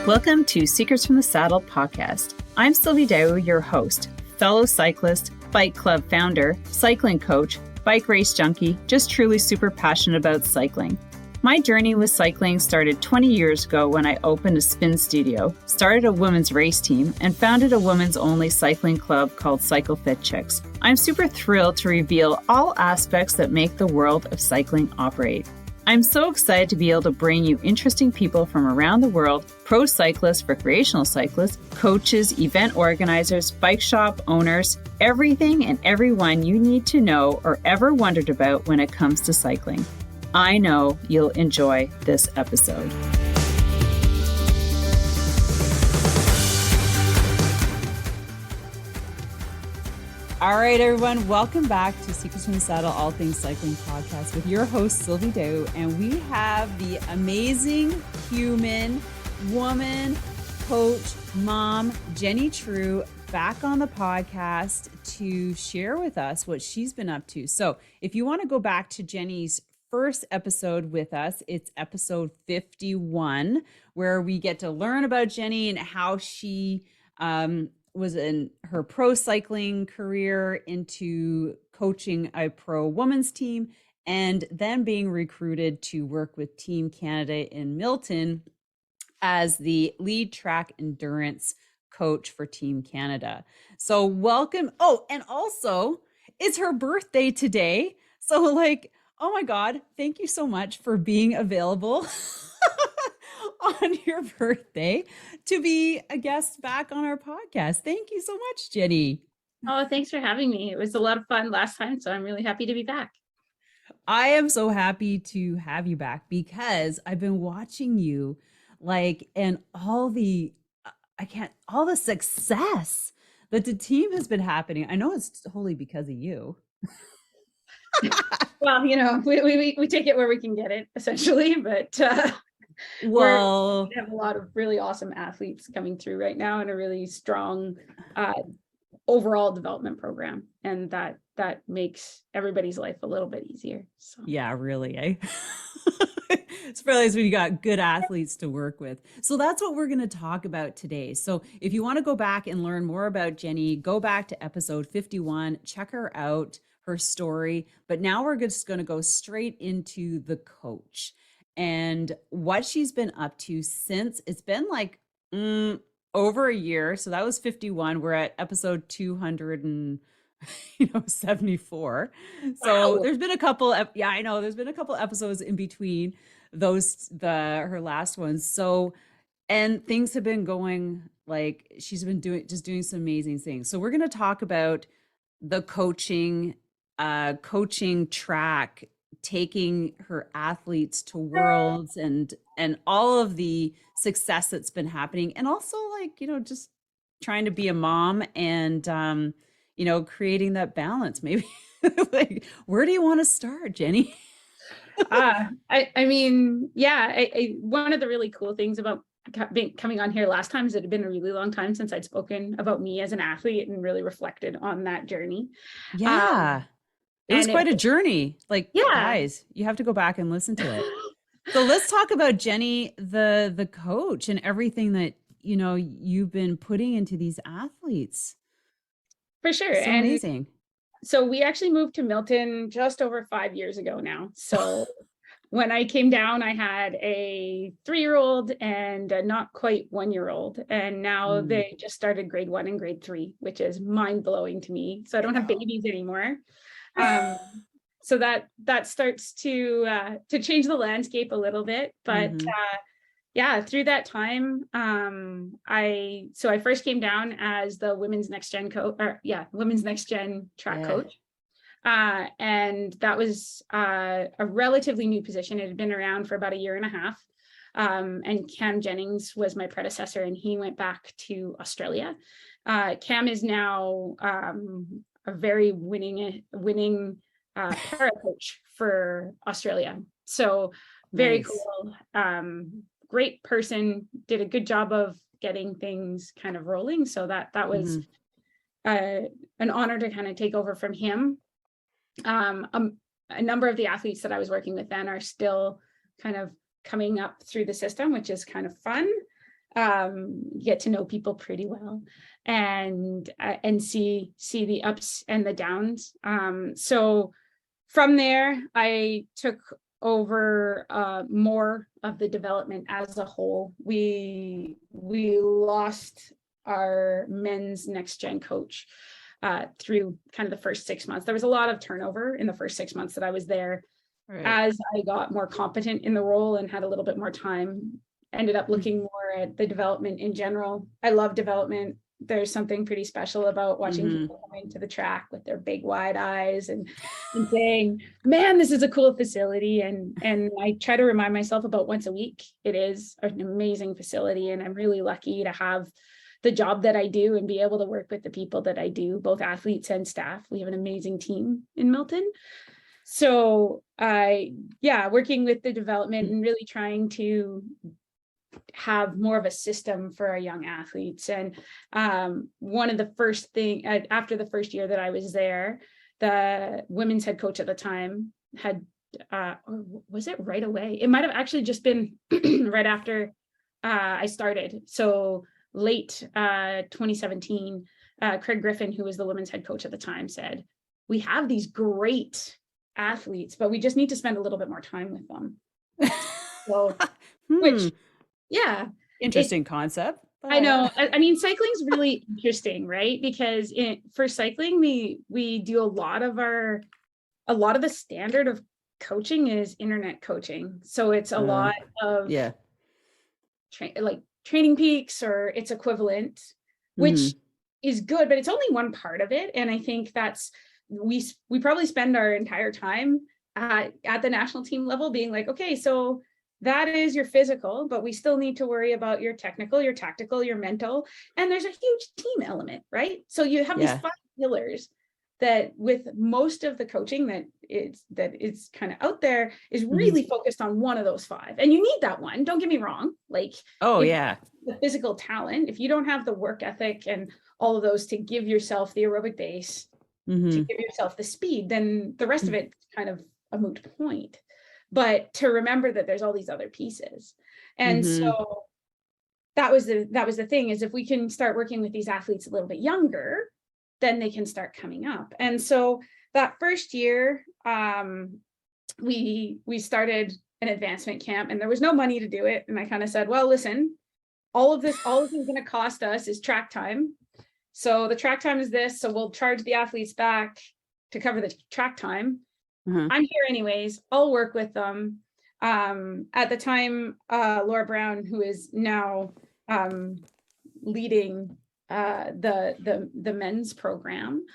Welcome to Secrets from the Saddle podcast. I'm Sylvie Dow, your host, fellow cyclist, bike club founder, cycling coach, bike race junkie, just truly super passionate about cycling. My journey with cycling started 20 years ago when I opened a spin studio, started a women's race team, and founded a women's only cycling club called Cycle Fit Chicks. I'm super thrilled to reveal all aspects that make the world of cycling operate. I'm so excited to be able to bring you interesting people from around the world, pro cyclists, recreational cyclists, coaches, event organizers, bike shop owners, everything and everyone you need to know or ever wondered about when it comes to cycling. I know you'll enjoy this episode. All right, everyone, welcome back to Secrets from the Saddle, All Things Cycling podcast with your host, Sylvie Dow. And we have the amazing human, woman, coach, mom, Jenny Trew, back on the podcast to share with us what she's been up to. So if you want to go back to Jenny's first episode with us, it's episode 51, where we get to learn about Jenny and how she was in her pro cycling career into coaching a pro women's team and then being recruited to work with Team Canada in Milton as the lead track endurance coach for Team Canada. So welcome. Oh, and also it's her birthday today. So oh my God, thank you so much for being available on your birthday to be a guest back on our podcast. Thank you so much, Jenny. Oh, thanks for having me. It was a lot of fun last time, so I'm really happy to be back. I am so happy to have you back because I've been watching you and all the success that the team has been happening. I know it's wholly because of you. Well, we take it where we can get it, essentially, but we have a lot of really awesome athletes coming through right now and a really strong overall development program, and that makes everybody's life a little bit easier. So. Yeah, really, eh? It's really when you got good athletes to work with. So that's what we're going to talk about today. So if you want to go back and learn more about Jenny, go back to episode 51, check her out, her story. But now we're just going to go straight into the coach and what she's been up to since it's been over a year. So that was 51. We're at episode 274. So wow. There's been a couple. I know there's been a couple episodes in between her last ones. So, and things have been going she's been doing some amazing things. So we're going to talk about the coaching track, taking her athletes to worlds and all of the success that's been happening. And also just trying to be a mom and, creating that balance, maybe where do you want to start, Jenny? One of the really cool things about coming on here last time is it had been a really long time since I'd spoken about me as an athlete and really reflected on that journey. Yeah. It was quite a journey. Guys, you have to go back and listen to it. So let's talk about Jenny, the coach, and everything that, you've been putting into these athletes. For sure. So amazing. So we actually moved to Milton just over 5 years ago now. So when I came down, I had a 3-year-old and a not quite 1-year-old. And now they just started grade 1 and grade 3, which is mind blowing to me. So I don't have babies anymore. So that starts to change the landscape a little bit, but through that time, I first came down as the women's next gen track coach, and that was a relatively new position. It had been around for about a year and a half, and Cam Jennings was my predecessor, and he went back to Australia. Cam is now a very winning para coach for Australia. So very nice. Cool. Great person, did a good job of getting things kind of rolling. So that was an honor to kind of take over from him. A number of the athletes that I was working with then are still kind of coming up through the system, which is kind of fun. get to know people pretty well, and see the ups and the downs. So from there, I took over more of the development as a whole. We lost our men's next gen coach through kind of the first 6 months. There was a lot of turnover in the first 6 months that I was there. Right. As I got more competent in the role and had a little bit more time, ended up looking more at the development in general. I love development. There's something pretty special about watching people come into the track with their big wide eyes and saying, man, this is a cool facility. And I try to remind myself about once a week, it is an amazing facility. And I'm really lucky to have the job that I do and be able to work with the people that I do, both athletes and staff. We have an amazing team in Milton. So working with the development and really trying to have more of a system for our young athletes. And one of the first thing after the first year that I was there, the women's head coach at the time had, or was it right away? It might've actually just been right after I started. So late 2017, Craig Griffin, who was the women's head coach at the time, said, we have these great athletes, but we just need to spend a little bit more time with them. So, which, yeah. Interesting concept. I know. I mean, cycling's really interesting, right? Because for cycling, we do a lot of the standard of coaching is internet coaching. So it's a lot of Training Peaks or its equivalent, which is good, but it's only one part of it. And I think that's, we probably spend our entire time at the national team level being like, okay, so that is your physical, but we still need to worry about your technical, your tactical, your mental, and there's a huge team element, right? So you have these 5 pillars that with most of the coaching that is kind of out there is really focused on one of those 5. And you need that one, don't get me wrong. Like, the physical talent, if you don't have the work ethic and all of those to give yourself the aerobic base, to give yourself the speed, then the rest of it is kind of a moot point. But to remember that there's all these other pieces. And so that was the thing, is if we can start working with these athletes a little bit younger, then they can start coming up. And so that first year, we started an advancement camp, and there was no money to do it. And I kind of said, well, listen, all of this is going to cost us is track time. So the track time is this, so we'll charge the athletes back to cover the track time. I'm here anyways, I'll work with them. At the time, Laura Brown, who is now leading the men's program,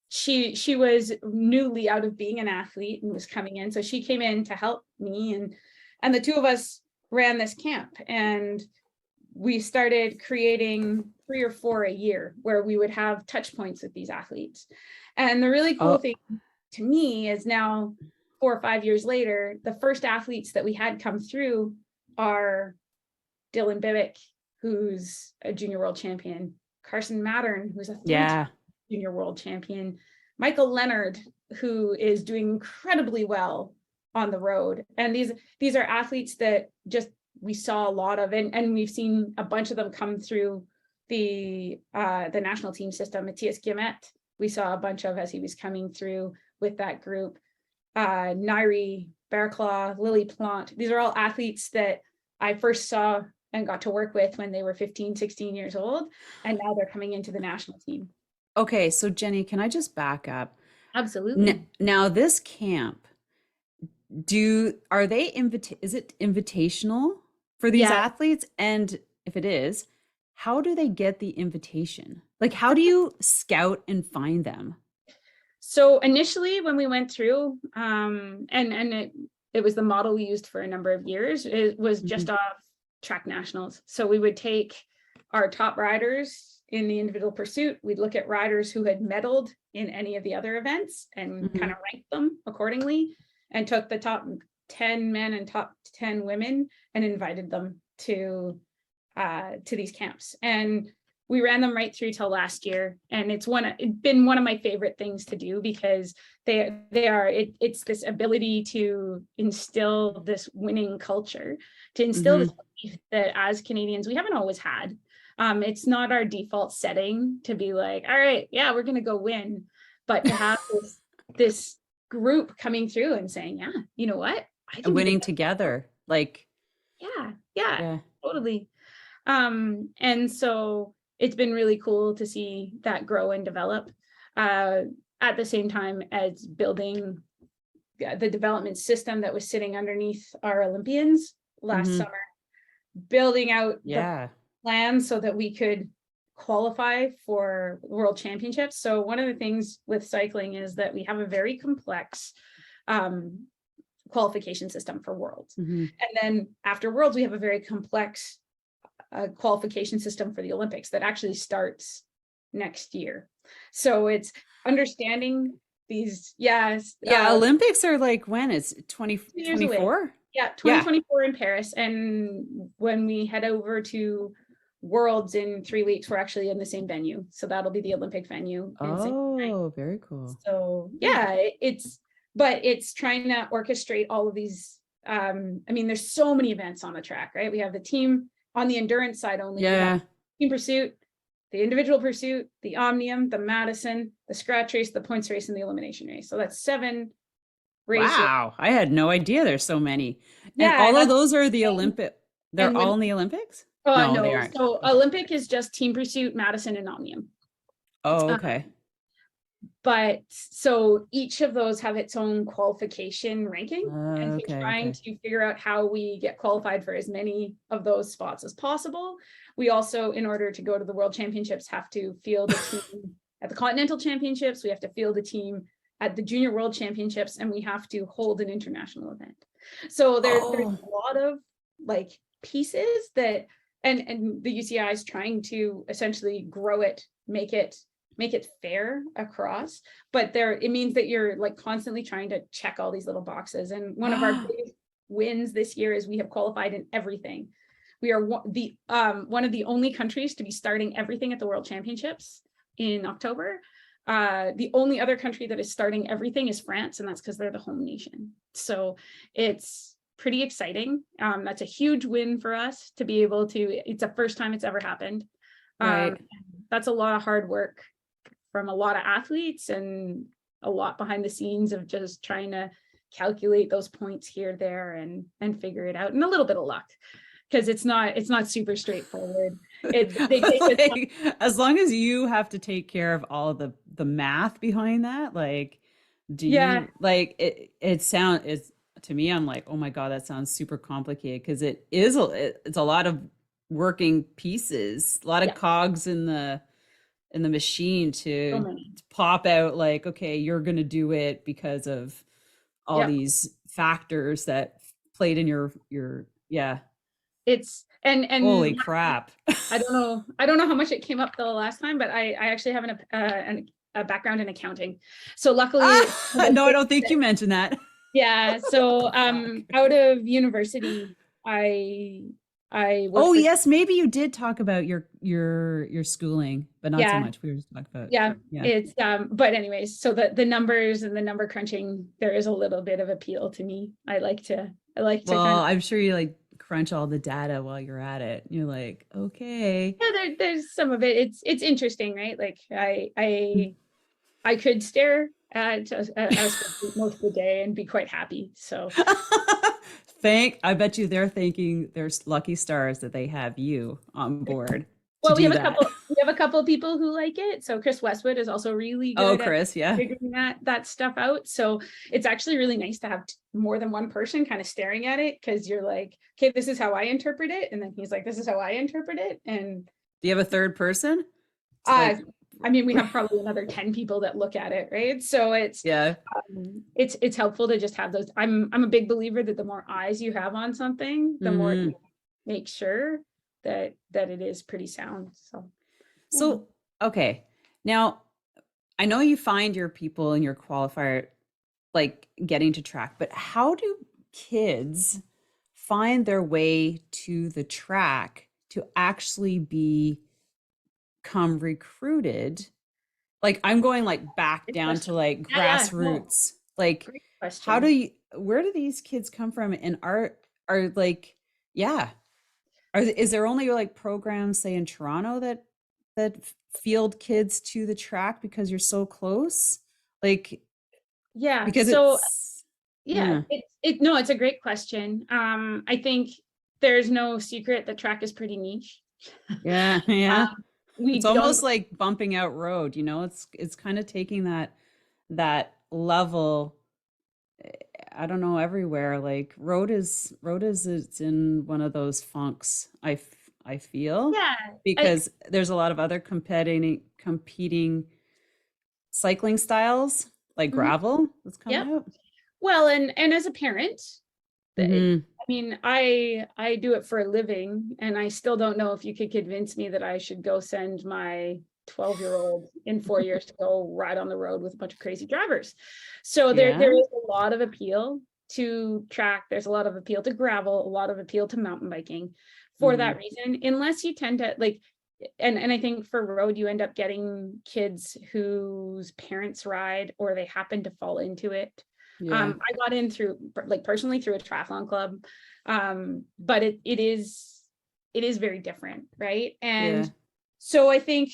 she was newly out of being an athlete and was coming in. So she came in to help me, and the two of us ran this camp, and we started creating 3 or 4 a year where we would have touch points with these athletes. And the really cool thing to me is now 4 or 5 years later, the first athletes that we had come through are Dylan Bibick, who's a junior world champion, Carson Mattern, who's a junior world champion, Michael Leonard, who is doing incredibly well on the road. And these are athletes that just we saw a lot of, and we've seen a bunch of them come through the national team system. Matthias Guillemette, we saw a bunch of as he was coming through with that group. Nairi Bearclaw, Lily Plant, these are all athletes that I first saw and got to work with when they were 15, 16 years old. And now they're coming into the national team. Okay, so Jenny, can I just back up? Absolutely. Now this camp, is it invitational for these athletes? And if it is, how do they get the invitation? Like, how do you scout and find them? So initially when we went through, and it was the model we used for a number of years, it was just off track nationals. So we would take our top riders in the individual pursuit. We'd look at riders who had medaled in any of the other events and kind of rank them accordingly, and took the top 10 men and top 10 women and invited them to these camps. And we ran them right through till last year. And it's been one of my favorite things to do, because it's this ability to instill this winning culture, to instill this belief that as Canadians, we haven't always had. It's not our default setting to be like, all right, yeah, we're going to go win. But to have this group coming through and saying, yeah, you know what? I And can be the winning best. together. Like, Yeah, yeah. totally. And so it's been really cool to see that grow and develop at the same time as building the development system that was sitting underneath our Olympians last summer, building out the Yeah. plan so that we could qualify for world championships. So one of the things with cycling is that we have a very complex qualification system for worlds. And then after worlds, we have a very complex qualification system for the Olympics that actually starts next year. So it's understanding these, Olympics are like when? It's 2024? Yeah, Yeah. 2024 in Paris. And when we head over to Worlds in 3 weeks, we're actually in the same venue. So that'll be the Olympic venue. Oh, very cool. So yeah, it's trying to orchestrate all of these. I mean, there's so many events on the track, right? We have the team on the endurance side only. Yeah. Team pursuit, the individual pursuit, the omnium, the Madison, the scratch race, the points race, and the elimination race. So that's 7 races. Wow. I had no idea there's so many. Yeah, and all of those are the Olympic. They're all in the Olympics? No, they aren't. So Olympic is just team pursuit, Madison, and omnium. Oh, okay. But so each of those have its own qualification ranking, and so trying to figure out how we get qualified for as many of those spots as possible. We also, in order to go to the World Championships, have to field a team at the Continental Championships. We have to field a team at the Junior World Championships, and we have to hold an international event. So there's a lot of like pieces that, and the UCI is trying to essentially grow it, make it fair across, but it means that you're like constantly trying to check all these little boxes. And one of our biggest wins this year is we have qualified in everything. We are one of the only countries to be starting everything at the World Championships in October. The only other country that is starting everything is France, and that's because they're the home nation. So it's pretty exciting. That's a huge win for us to be able to, it's the first time it's ever happened. Right. That's a lot of hard work from a lot of athletes and a lot behind the scenes of just trying to calculate those points here, there, and figure it out, and a little bit of luck, because it's not super straightforward. As long as you have to take care of all of the math behind that, like, you like it's to me, I'm like, oh my God, that sounds super complicated, because it's a lot of working pieces, a lot of cogs in the machine to pop out like, okay, you're going to do it because of all these factors that played in your it's and holy crap. I don't know how much it came up the last time, but I actually have a background in accounting, so luckily no, I don't think you mentioned that. So out of university, I yes, maybe you did talk about your schooling, but not so much. We were just talking about it's but anyways, so the numbers and the number crunching, there is a little bit of appeal to me. I like to I'm sure you like crunch all the data while you're at it. You're like, okay. There's some of it. It's interesting, right? Like I could stare at most of the day and be quite happy. So I bet you they're thinking there's lucky stars that they have you on board. Well, we have a couple of people who like it. So Chris Westwood is also really good at figuring that stuff out. So it's actually really nice to have more than one person kind of staring at it, because you're like, okay, this is how I interpret it, and then he's like, this is how I interpret it. And do you have a third person? I mean, we have probably another 10 people that look at it, right? So it's it's helpful to just have those. I'm a big believer that the more eyes you have on something, the more you make sure that it is pretty sound. So okay, now I know you find your people in your qualifier like getting to track, but how do kids find their way to the track to actually become recruited? Like, I'm going like back down to like grassroots. Like, where do these kids come from, and are like, Is there only like programs, say in Toronto, that field kids to the track because you're so close? Like, Yeah. because So it's, yeah, yeah, no, it's a great question. I think there's no secret that track is pretty niche. yeah, yeah. We It's don't. almost like bumping out road, you know, it's kind of taking that level, I don't know, everywhere. Like road is it's in one of those funks, I feel, Yeah. I, because there's a lot of other competing cycling styles like mhm, gravel that's yep. coming out. Well, and as a parent, Hmm. I mean, I do it for a living, and I still don't know if you could convince me that I should go send my 12-year-old in 4 years to go ride on the road with a bunch of crazy drivers. So there Yeah. is a lot of appeal to track. There's a lot of appeal to gravel, a lot of appeal to mountain biking for Hmm. that reason, unless you tend to like, and I think for road, you end up getting kids whose parents ride or they happen to fall into it. Yeah. I got in through like personally through a triathlon club, but it is very different, right? Yeah. And so I think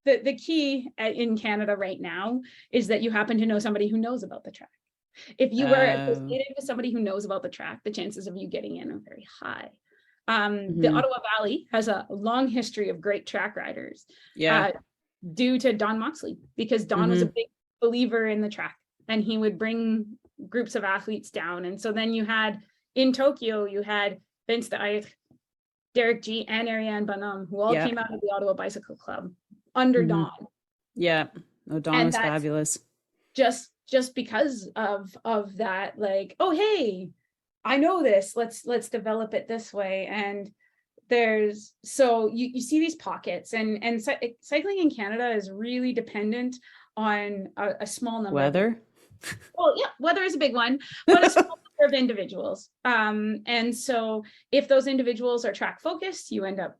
the key in Canada right now is that you happen to know somebody who knows about the track. If you were Uh, associated with somebody who knows about the track, the chances of you getting in are very high. The mhm. Ottawa Valley has a long history of great track riders, Yeah. uh, due to Don Moxley, because Don was a Hmm. big believer in the track and he would bring groups of athletes down. And so then you had in Tokyo, you had Vince de Eyck, Derek G, and Ariane Bonhomme, who all Yeah. came out of the Ottawa Bicycle Club under Hmm. Don. Yeah. No, Dawn And was that's fabulous. just because of that, like, oh hey, I know this, let's develop it this way. And there's so you see these pockets, and cycling in Canada is really dependent on a small number of, Weather. well, yeah, weather is a big one, but a small number of individuals. And so if those individuals are track focused, you end up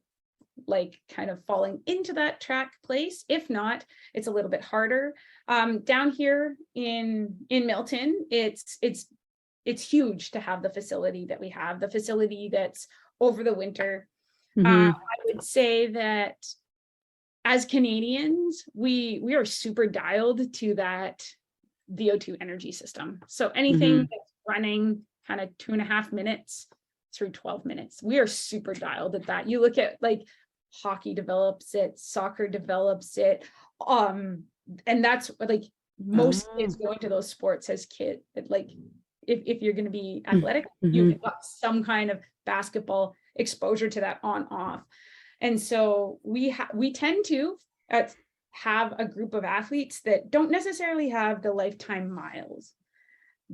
like kind of falling into that track place. If not, it's a little bit harder. Down here in Milton, it's huge to have the facility that we have, the facility that's over the winter. Hmm. I would say that as Canadians, we are super dialed to that VO2 energy system. So anything Hmm. that's running kind of 2.5 minutes through 12 minutes, we are super dialed at that. You look at like hockey develops it, soccer develops it. And that's like most Oh. kids go into those sports as kids. Like if you're going to be athletic, Hmm. you've got some kind of basketball exposure to that on off. And so we tend to have a group of athletes that don't necessarily have the lifetime miles,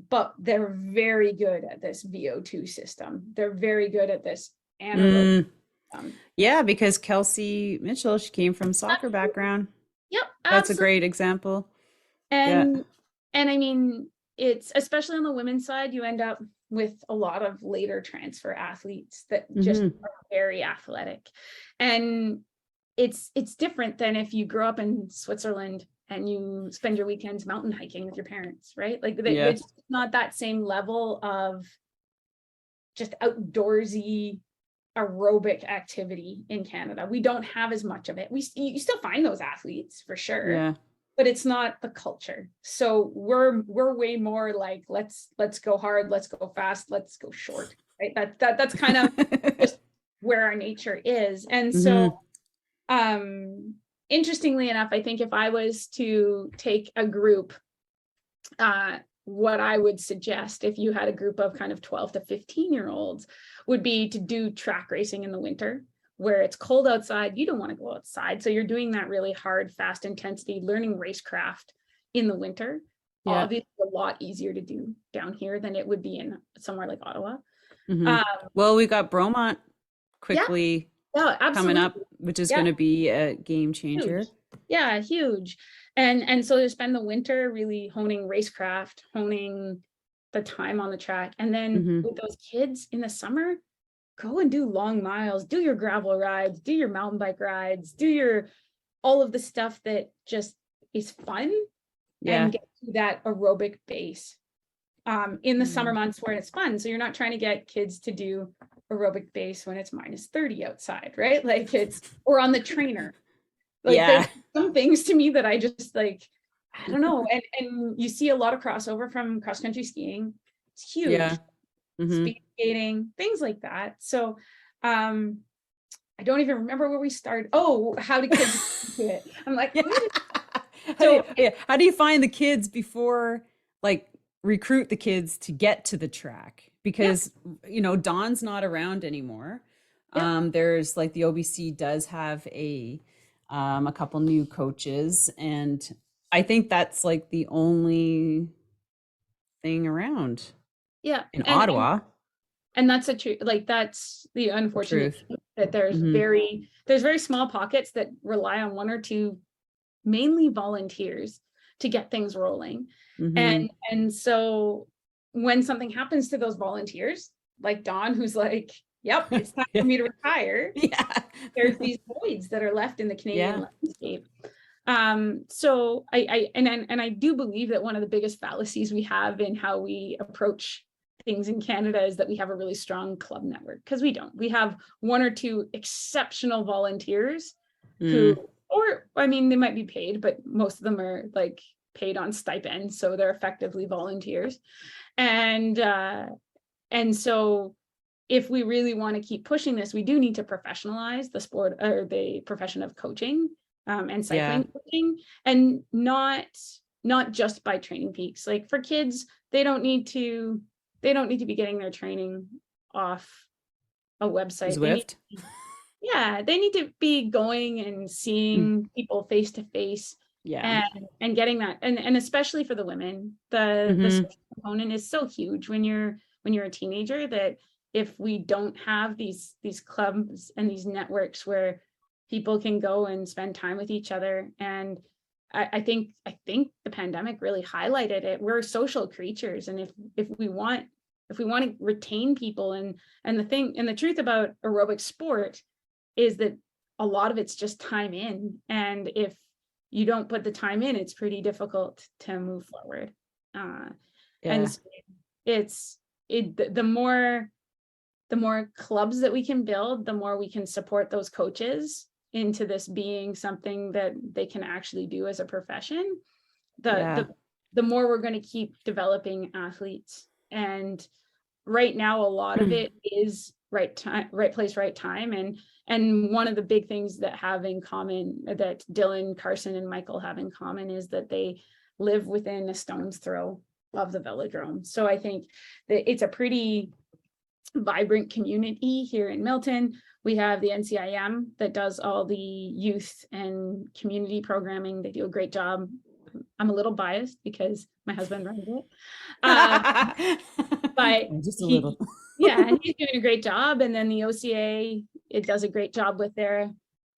but they're very good at this VO2 system. They're very good at this anaerobic Mm. system. Yeah, because Kelsey Mitchell, she came from soccer background. Yep, That's a absolutely. great example. Yeah. And I mean, it's especially on the women's side, you end up with a lot of later transfer athletes that just Hmm. are very athletic. And it's different than if you grow up in Switzerland and you spend your weekends mountain hiking with your parents, right? Like Yeah. it's not that same level of just outdoorsy aerobic activity in Canada. We don't have as much of it. You still find those athletes for sure, Yeah. but it's not the culture. So we're way more like let's go hard, let's go fast, let's go short, right? That's kind of just where our nature is. And so Hmm. interestingly enough, I think if I was to take a group, what I would suggest if you had a group of kind of 12 to 15-year-olds would be to do track racing in the winter where it's cold outside. You don't want to go outside. So you're doing that really hard, fast intensity, learning racecraft in the winter. Yeah. Obviously, a lot easier to do down here than it would be in somewhere like Ottawa. Hmm. Um, Well, we got Bromont yeah, quickly yeah, coming up, absolutely. which is Yeah, going to be a game huge. changer. Yeah, huge. And so to spend the winter really honing racecraft, honing the time on the track. And then Hmm. with those kids in the summer, go and do long miles, do your gravel rides, do your mountain bike rides, do your all of the stuff that just is fun Yeah. and get to that aerobic base in the summer Mm. months where it's fun. So you're not trying to get kids to do aerobic base when it's -30 outside, right? Like or on the trainer. Like Yeah. there's some things to me that I just like, I don't know. And you see a lot of crossover from cross country skiing. It's huge. Yeah. Mm-hmm. Speed skating, things like that. So I don't even remember where we started. Oh, how do kids do it? I'm like, Yeah. so How do you find the kids before, like, recruit the kids to get to the track? yeah, Because, Dawn's not around anymore. yeah, There's like the OBC does have a couple new coaches, and I think that's like the only thing around yeah. in And Ottawa. and that's a true, like that's the The unfortunate truth. thing, that Hmm. there's very small pockets that rely on one or two, mainly volunteers, to get things rolling. Hmm. And so when something happens to those volunteers, like Dawn, who's like, yep, it's time for me to retire, Yeah. there's these voids that are left in the Canadian Yeah. landscape. So I do believe that one of the biggest fallacies we have in how we approach things in Canada is that we have a really strong club network, because we don't. We have one or two exceptional volunteers who, Mm. or I mean, they might be paid, but most of them are like paid on stipend, so they're effectively volunteers. And so if we really want to keep pushing this, we do need to professionalize the sport, or the profession of coaching, and Yeah. cycling coaching, and not just by Training Peaks. Like for kids, they don't need to be getting their training off a website. Zwift. They need to be going and Mm. seeing people face to face, Yeah. and getting that, and especially for the women, the Hmm. social component is so huge when you're a teenager, that if we don't have these clubs and these networks where people can go and spend time with each other. And I think the pandemic really highlighted it. We're social creatures, and if we want to retain people, and the truth about aerobic sport is that a lot of it's just time in, and if you don't put the time in, it's pretty difficult to move forward. And Yeah. so it's the more clubs that we can build, the more we can support those coaches into this being something that they can actually do as a profession, the Yeah. the the more we're going to keep developing athletes. And right now, a lot of it is right time, right place, right time. And one of the big things that Dylan, Carson, and Michael have in common is that they live within a stone's throw of the velodrome. So I think that it's a pretty vibrant community here in Milton. We have the NCIM that does all the youth and community programming. They do a great job. I'm a little biased because my husband runs it. But Just a little. and he's doing a great job. And then the OCA, it does a great job with their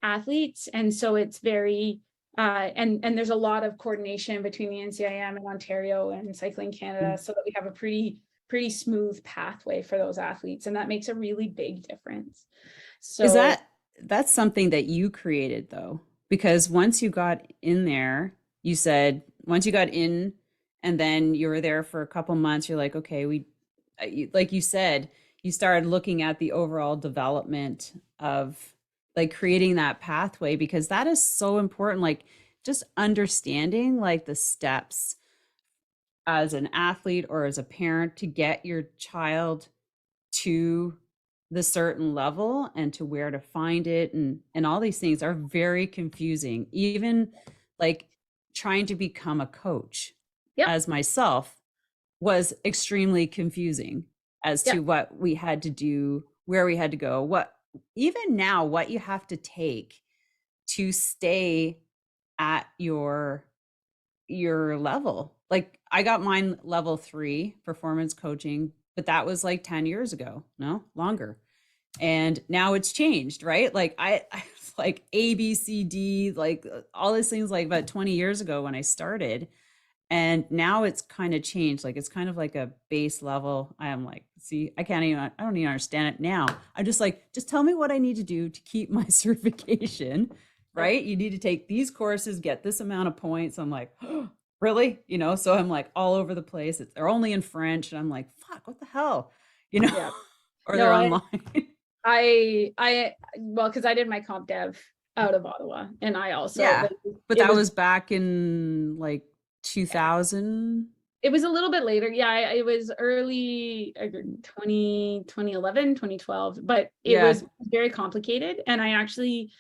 athletes. And so it's very, and there's a lot of coordination between the NCIM and Ontario and Cycling Canada, so that we have a pretty smooth pathway for those athletes. And that makes a really big difference. Is So that's something that you created though? Because once you got in there, you said once you got in and then you were there for a couple months, you're like, okay, like you said, you started looking at the overall development of like creating that pathway, because that is so important. Like just understanding like the steps as an athlete or as a parent to get your child to the certain level and to where to find it, and all these things are very confusing. Even like trying to become a coach yep, as myself was extremely confusing as to yep, what we had to do, where we had to go, what even now what you have to take to stay at your level. Like I got mine level 3 performance coaching, but that was like 10 years ago, no longer. And now it's changed, right? Like I like A, B, C, D, like all these things like about 20 years ago when I started. And now it's kind of changed. Like it's kind of like a base level. I am like, see, I don't even understand it now. I'm just like, just tell me what I need to do to keep my certification, yep, right? You need to take these courses, get this amount of points. I'm like, oh, really? So I'm like all over the place. They're only in French. And I'm like, fuck, what the hell? You know? yep. Or No, they're online? well, because I did my comp dev out of Ottawa, and I also Yeah. like But it that was was back in like 2000. it was a little bit later. Yeah, it was early 2011, 2012, but it Yeah. was very complicated. And I actually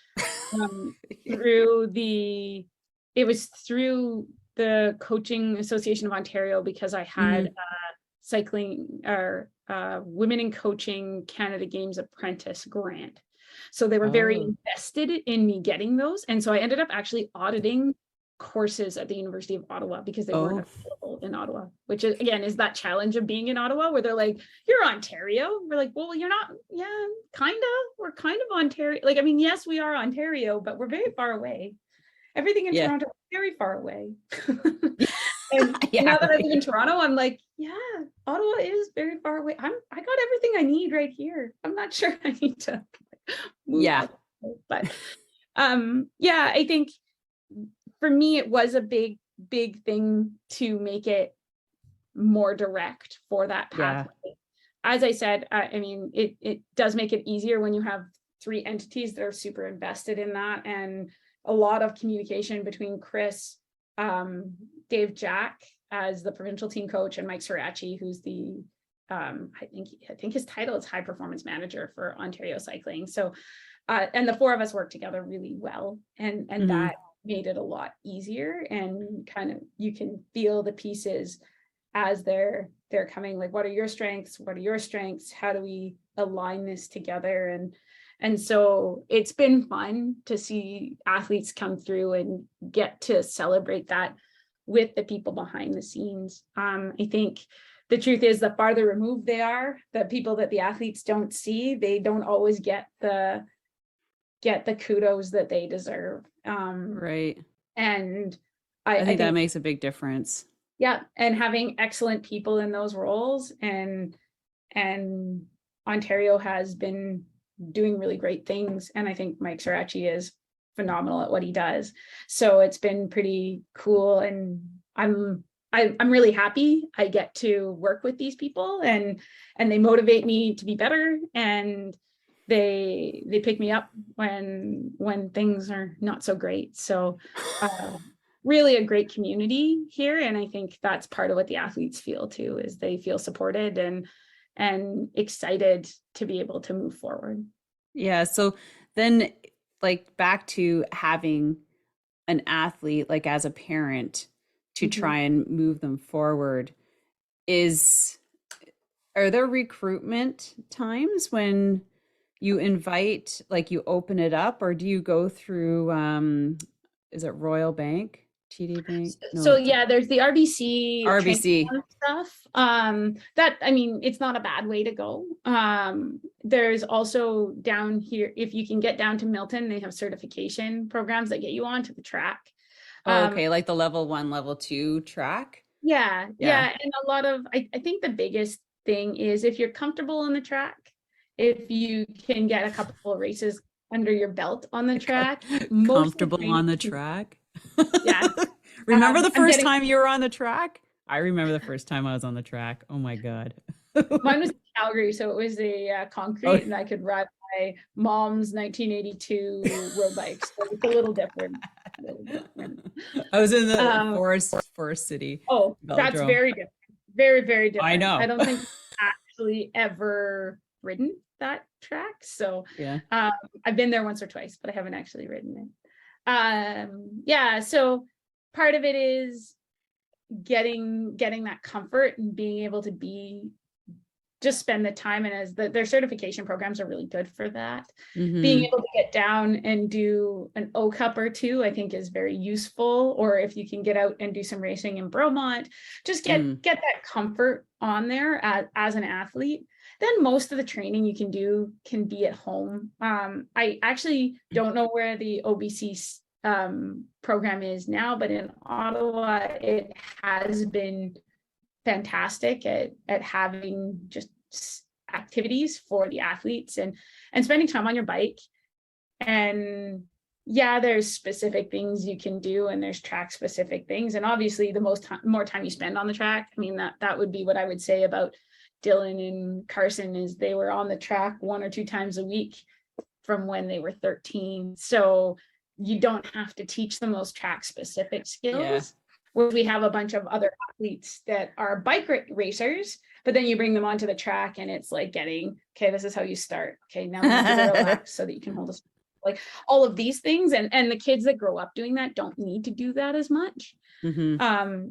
um, it was through the Coaching Association of Ontario, because I had Hmm. a cycling or Women in Coaching Canada Games apprentice grant. So they were very Oh, invested in me getting those. And so I ended up actually auditing courses at the University of Ottawa because they weren't oh, available in Ottawa, which is, again, is that challenge of being in Ottawa where they're like, you're Ontario. We're like, well, you're not. Yeah, kind of. We're kind of Ontario. Like, I mean, yes, we are Ontario, but we're very far away. Everything in yeah. Toronto is very far away. And Yeah, now that I live in right. Toronto, I'm like, yeah, Ottawa is very far away. I got everything I need right here. I'm not sure I need to move Yeah. out. But yeah, I think for me it was a big thing to make it more direct for that Yeah. pathway. As I said, I mean, it does make it easier when you have three entities that are super invested in that, and a lot of communication between Chris, Dave Jack as the provincial team coach, and Mike Sirachi, who's the I think his title is high performance manager for Ontario Cycling. So and the four of us work together really well, and Hmm. that made it a lot easier, and kind of you can feel the pieces as they're coming, like, what are your strengths, what are your strengths, how do we align this together? And so it's been fun to see athletes come through and get to celebrate that with the people behind the scenes. I think the truth is, the farther removed they are, the people that the athletes don't see, they don't always get the kudos that they deserve. Right. And I I think that think, makes a big difference. yeah, and having excellent people in those roles, and Ontario has been doing really great things, and I think Mike Sirachi is phenomenal at what he does. So it's been pretty cool, and I'm really happy I get to work with these people, and they motivate me to be better, and they pick me up when things are not so great. So really a great community here, and I think that's part of what the athletes feel too, is they feel supported and excited to be able to move forward. Yeah. So then, like, back to having an athlete, like as a parent, to Mhm. try and move them forward, is are there recruitment times when you invite, like you open it up, or do you go through, is it Royal Bank, TD Bank? No, So it's yeah, there's the RBC training RBC. stuff. That, I mean, it's not a bad way to go. There's also down here, if you can get down to Milton, they have certification programs that get you onto the track. Oh, Um, okay, like the level 1, level 2 track. yeah, Yeah. yeah. And a lot of, I think the biggest thing is, if you're comfortable on the track, if you can get a couple of races under your belt on the track, most of the Comfortable training, on the track. yeah. Remember the I'm first getting time you were on the track? I remember the first time I was on the track. Oh my God. Mine was in Calgary, so it was a Oh, concrete, and I could ride my mom's 1982 road bike. So it's a little different. A little different. I was in the Um, Forest City oh, that's Velodrome. very different. Very, very I different. I know. don't think I've actually ever ridden that track. So Yeah. um, I've been there once or twice, but I haven't actually ridden it. Yeah, so part of it is getting that comfort and being able to just spend the time, and as their certification programs are really good for that. Being Hmm. able to get down and do an O Cup or two, I think, is very useful. Or if you can get out and do some racing in Bromont, just get that comfort on there as an athlete. Then most of the training you can do can be at home. I actually don't know where the OBC program is now, but in Ottawa, it has been fantastic at having just activities for the athletes, and spending time on your bike. And yeah, there's specific things you can do, and there's track specific things, and obviously the more time you spend on the track, I mean, that would be what I would say about Dylan and Carson is they were on the track 1 or 2 times a week from when they were 13. So you don't have to teach them those track specific skills. Yeah. Where we have a bunch of other athletes that are bike racers, but then you bring them onto the track and it's like getting, okay, this is how you start. Okay, now we need to relax so that you can hold us. Like all of these things. And the kids that grow up doing that don't need to do that as much. Mm-hmm.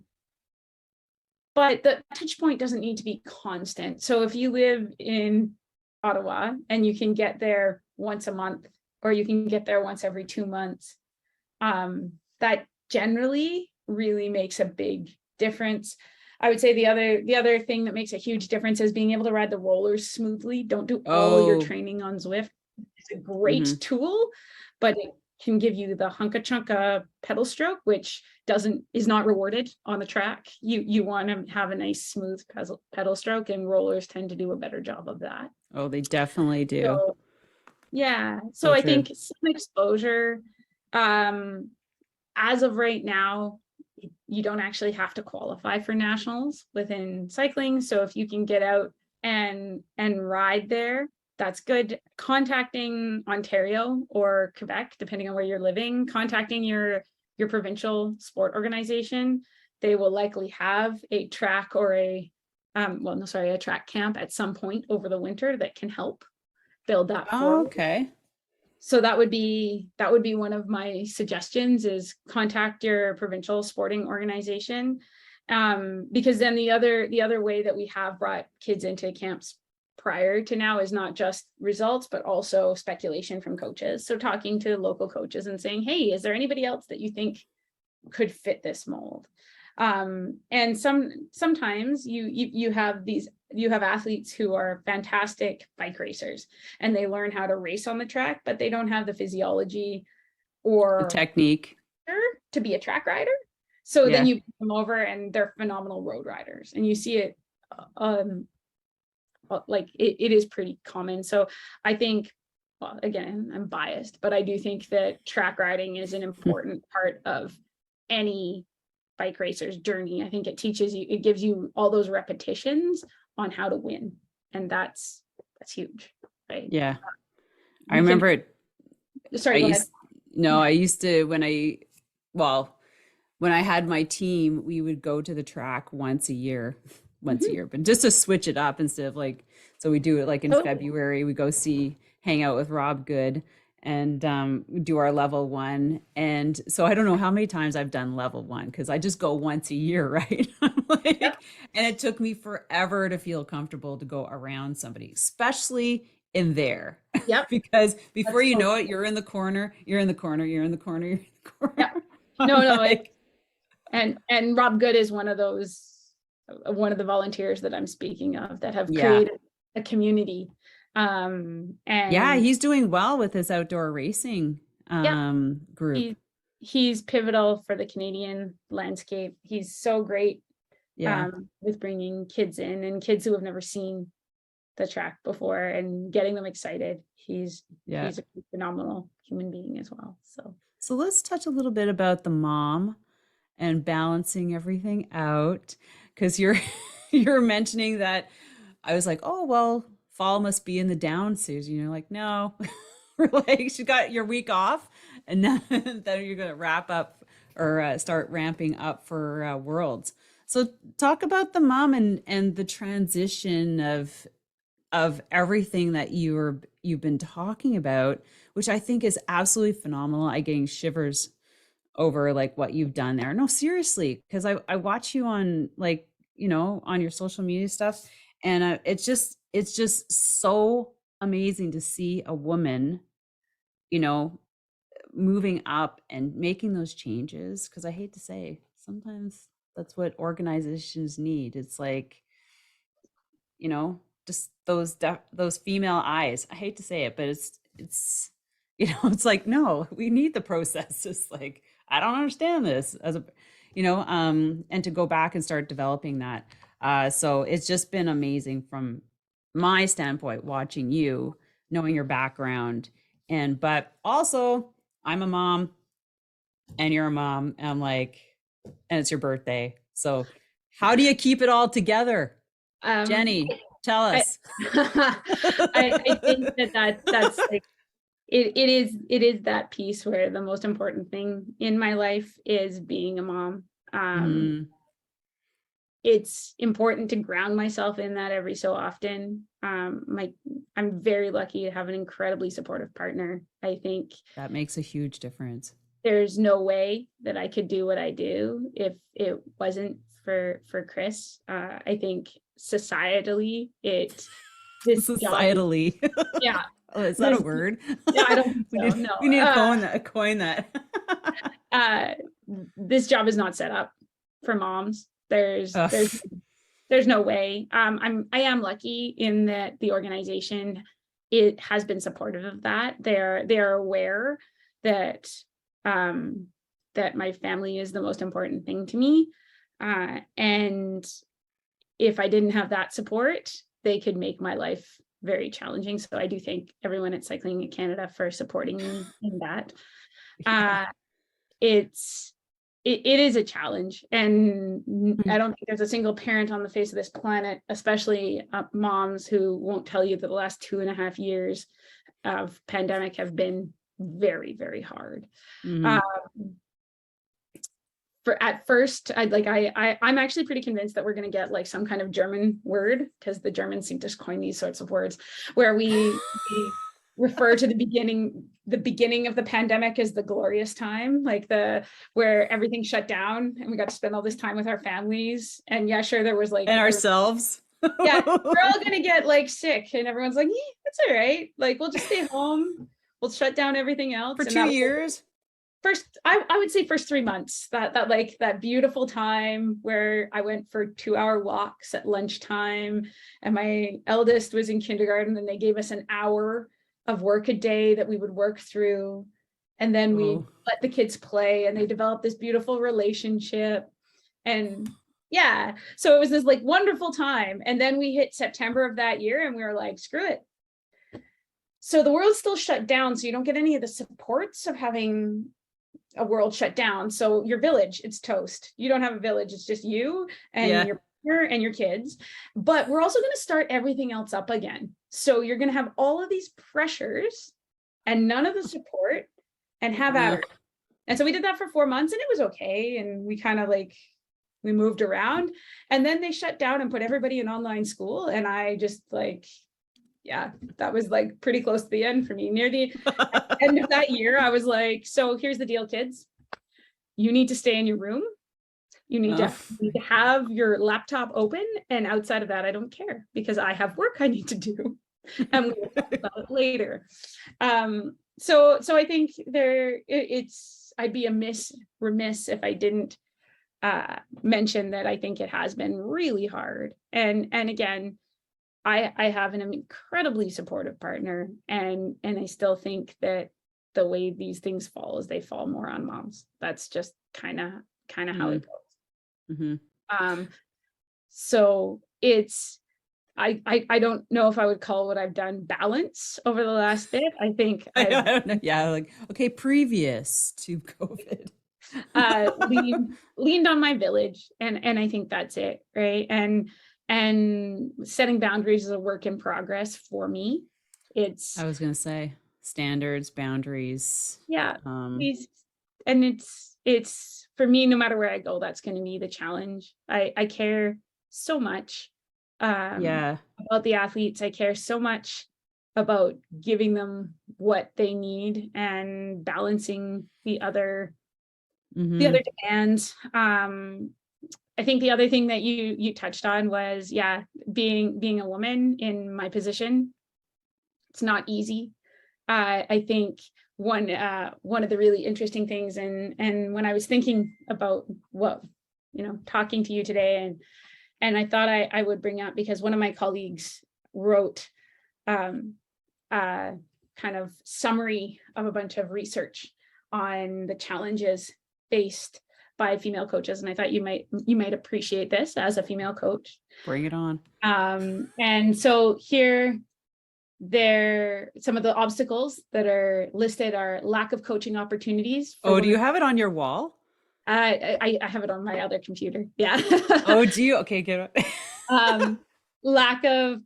But the touch point doesn't need to be constant. So if you live in Ottawa and you can get there once a month, or you can get there once every 2 months, that generally really makes a big difference. I would say the other thing that makes a huge difference is being able to ride the rollers smoothly. Don't do all your training on Zwift. It's a great tool, but it can give you the hunka chunka pedal stroke, which is not rewarded on the track. You want to have a nice smooth pedal stroke, and rollers tend to do a better job of that. Oh, they definitely do. So, yeah. So I think some exposure, as of right now, you don't actually have to qualify for nationals within cycling. So if you can get out and ride there, that's good. Contacting Ontario or Quebec, depending on where you're living, contacting your provincial sport organization, they will likely have a track or a track camp at some point over the winter that can help build that forward. Okay. So that would be one of my suggestions, is contact your provincial sporting organization, because then the other way that we have brought kids into camps prior to now is not just results, but also speculation from coaches. So talking to local coaches and saying, hey, is there anybody else that you think could fit this mold? And sometimes you have athletes who are fantastic bike racers and they learn how to race on the track, but they don't have the physiology or the technique to be a track rider. So then you bring them over and they're phenomenal road riders, and you see it, like it is pretty common. So I think, well, again, I'm biased, but I do think that track riding is an important part of any bike racer's journey. I think it gives you all those repetitions on how to win, and that's huge, right? Yeah. I remember it. Sorry, go ahead. I used to, when I had my team, we would go to the track once a year, but just to switch it up instead of so we do it like in February, we go hang out with Rob Good and do our level 1. And so I don't know how many times I've done level 1, because I just go once a year, right? And it took me forever to feel comfortable to go around somebody, especially in there. Yep. Because before you know it, you're in the corner. Yep. No. And Rob Good is one of the volunteers that I'm speaking of that have created a community. And he's doing well with his outdoor racing group. He's pivotal for the Canadian landscape. He's so great with bringing kids in, and kids who have never seen the track before and getting them excited. He's a phenomenal human being as well. So let's touch a little bit about the mom and balancing everything out, because you're mentioning that. I was like, oh well, fall must be in the down season. You're like, no. We're like, you got your week off, and then you're gonna wrap up or start ramping up for Worlds. So talk about the mom and the transition of everything that you've been talking about, which I think is absolutely phenomenal. I'm getting shivers over what you've done there. No, seriously, because I watch you on on your social media stuff, and it's just so amazing to see a woman, moving up and making those changes. Because I hate to say, sometimes that's what organizations need. It's just those female eyes. I hate to say it, but it's it's like, no, we need the process. It's like, I don't understand this and to go back and start developing that. So it's just been amazing from my standpoint, watching you, knowing your background, but also I'm a mom and you're a mom, and and it's your birthday. So how do you keep it all together? Jenny, Tell I, us. I think that's like, it is that piece where the most important thing in my life is being a mom. Mm, It's important to ground myself in that every so often. I'm very lucky to have an incredibly supportive partner. I think that makes a huge difference. there's no way that I could do what I do if it wasn't for Chris. I think societally, this job is, Societally. yeah, Oh, is that a this, word? yeah, I don't think we so. need No, we need to coin that. uh, this job is not set up for moms. Ugh. There's no way. I am lucky in that the organization, it has been supportive of that. They're aware that that my family is the most important thing to me. And if I didn't have that support, they could make my life very challenging. So I do thank everyone at Cycling Canada for supporting me in that. Yeah. It is a challenge, and I Mm. don't think there's a single parent on the face of this planet, especially moms, who won't tell you that the last 2.5 years of pandemic have been very, very hard. Mhm. For at first, I'm actually pretty convinced that we're going to get like some kind of German word, because the Germans seem to coin these sorts of words, where we refer to the beginning of the pandemic as the glorious time, like where everything shut down and we got to spend all this time with our families. And yeah, sure, there was like, And ourselves. yeah, we're all gonna get like sick, and everyone's like, it's all right, like we'll just stay home, we'll shut down everything else. For And 2 years. first, I would say first 3 months, that like that beautiful time where I went for 2-hour walks at lunchtime, and my eldest was in kindergarten, and they gave us an hour of work a day that we would work through, and then we let the kids play, and they developed this beautiful relationship. And yeah, so it was this like wonderful time. And then we hit September of that year, and we were like, screw it. So the world's still shut down, so you don't get any of the supports of having a world shut down. So your village, it's toast. You don't have a village, it's just you and your partner and your kids. But we're also going to start everything else up again. So you're going to have all of these pressures and none of the support, and have at it. And so we did that for 4 months, and it was okay. And we kind of like, we moved around, and then they shut down and put everybody in online school. And I just like, yeah, that was like pretty close to the end for me. Near the end of that year, I was like, so here's the deal, kids. You need to stay in your room. You need to have your laptop open. And outside of that, I don't care, because I have work I need to do. And we'll talk about it later. So I think I'd be remiss if I didn't mention that I think it has been really hard. And again, I have an incredibly supportive partner, and I still think that the way these things fall is they fall more on moms. That's just kind of how it goes. Mm-hmm. So it's, I don't know if I would call what I've done balance over the last bit. I think I don't know. Yeah, like, okay, previous to COVID. leaned on my village, and I think that's it, right? And setting boundaries is a work in progress for me. I was gonna say standards, boundaries. Yeah, and it's for me, no matter where I go, that's going to be the challenge. I care so much about the athletes. I care so much about giving them what they need and balancing the other demands. I think the other thing that you touched on was, being a woman in my position. It's not easy. I think one of the really interesting things, and when I was thinking about what, talking to you today, and I thought I would bring up, because one of my colleagues wrote kind of summary of a bunch of research on the challenges faced by female coaches, and I thought you might appreciate this as a female coach. Bring it on. And so here, some of the obstacles that are listed are lack of coaching opportunities. Do you have it on your wall? I have it on my other computer. Yeah. Oh, do you? Okay, good. Lack of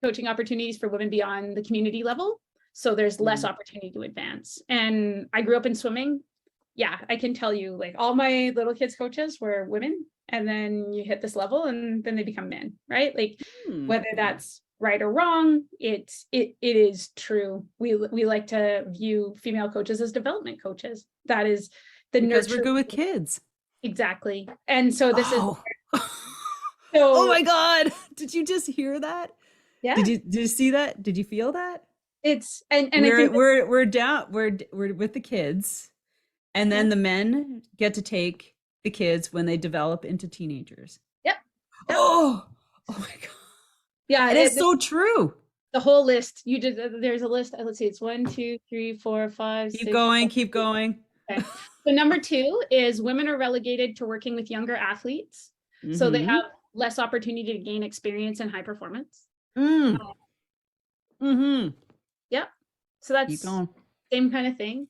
coaching opportunities for women beyond the community level. So there's less opportunity to advance. And I grew up in swimming. Yeah, I can tell you, like, all my little kids coaches were women, and then you hit this level and then they become men, right? Like, whether that's right or wrong, it is true. We like to view female coaches as development coaches. That is the because nurture. we're good with kids. Exactly. And so this is so, oh my God. Did you just hear that? Yeah. Did you see that? Did you feel that? It's and we're, I think we're down, we're with the kids, and then the men get to take the kids when they develop into teenagers. Yep. Oh my God. Yeah. It is so true. The whole list you did. There's a list. Let's see. It's 1, 2, 3, 4, 5, keep 6, going, 7, keep going. Okay. So number 2 is women are relegated to working with younger athletes. So they have less opportunity to gain experience and high performance. Yep. So that's same kind of thing.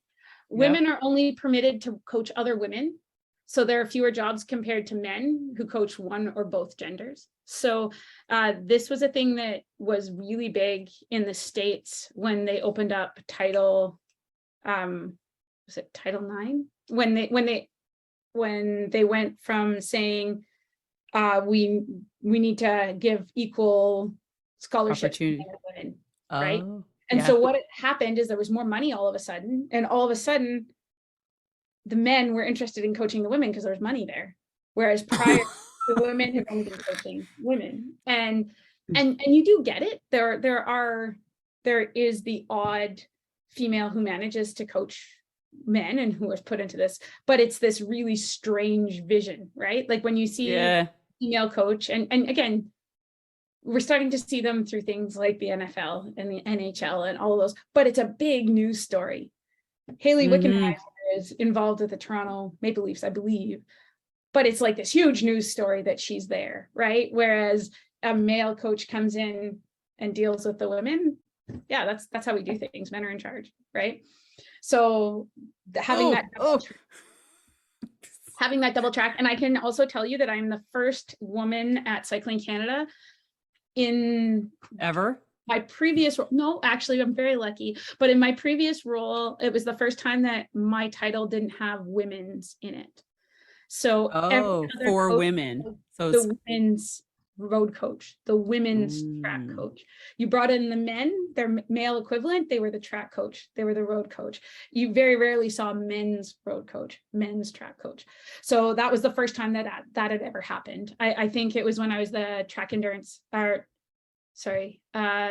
Women are only permitted to coach other women. So there are fewer jobs compared to men who coach one or both genders. So this was a thing that was really big in the States when they opened up Title, was it Title IX? When they went from saying we need to give equal scholarships to women, right? And so what happened is there was more money all of a sudden, and all of a sudden the men were interested in coaching the women because there was money there. Whereas prior, the women have only been coaching women. And you do get it. There is the odd female who manages to coach men and who was put into this, but it's this really strange vision, right? Like when you see a female coach, and again, we're starting to see them through things like the NFL and the NHL and all of those, but it's a big news story. Hayley Wickenheiser is involved with the Toronto Maple Leafs, I believe, but it's like this huge news story that she's there, right? Whereas a male coach comes in and deals with the women. Yeah, that's how we do things. Men are in charge, right? So having that double track, and I can also tell you that I'm the first woman at Cycling Canada in my previous role. No, actually, I'm very lucky. But in my previous role, it was the first time that my title didn't have women's in it. So for women, so the women's road coach, the women's track coach. You brought in the men, their male equivalent, they were the track coach, they were the road coach. You very rarely saw men's road coach, men's track coach. So that was the first time that had ever happened. I think it was when I was the track endurance, the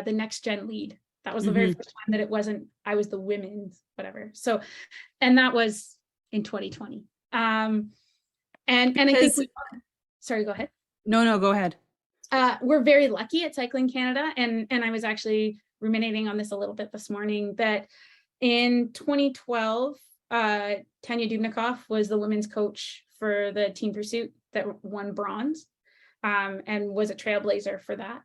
next gen lead. That was the very first time that it wasn't, I was the women's whatever. So, and that was in 2020. And I think sorry, go ahead. No, go ahead. We're very lucky at Cycling Canada, and I was actually ruminating on this a little bit this morning, that in 2012, Tanya Dubnikoff was the women's coach for the Team Pursuit that won bronze, and was a trailblazer for that.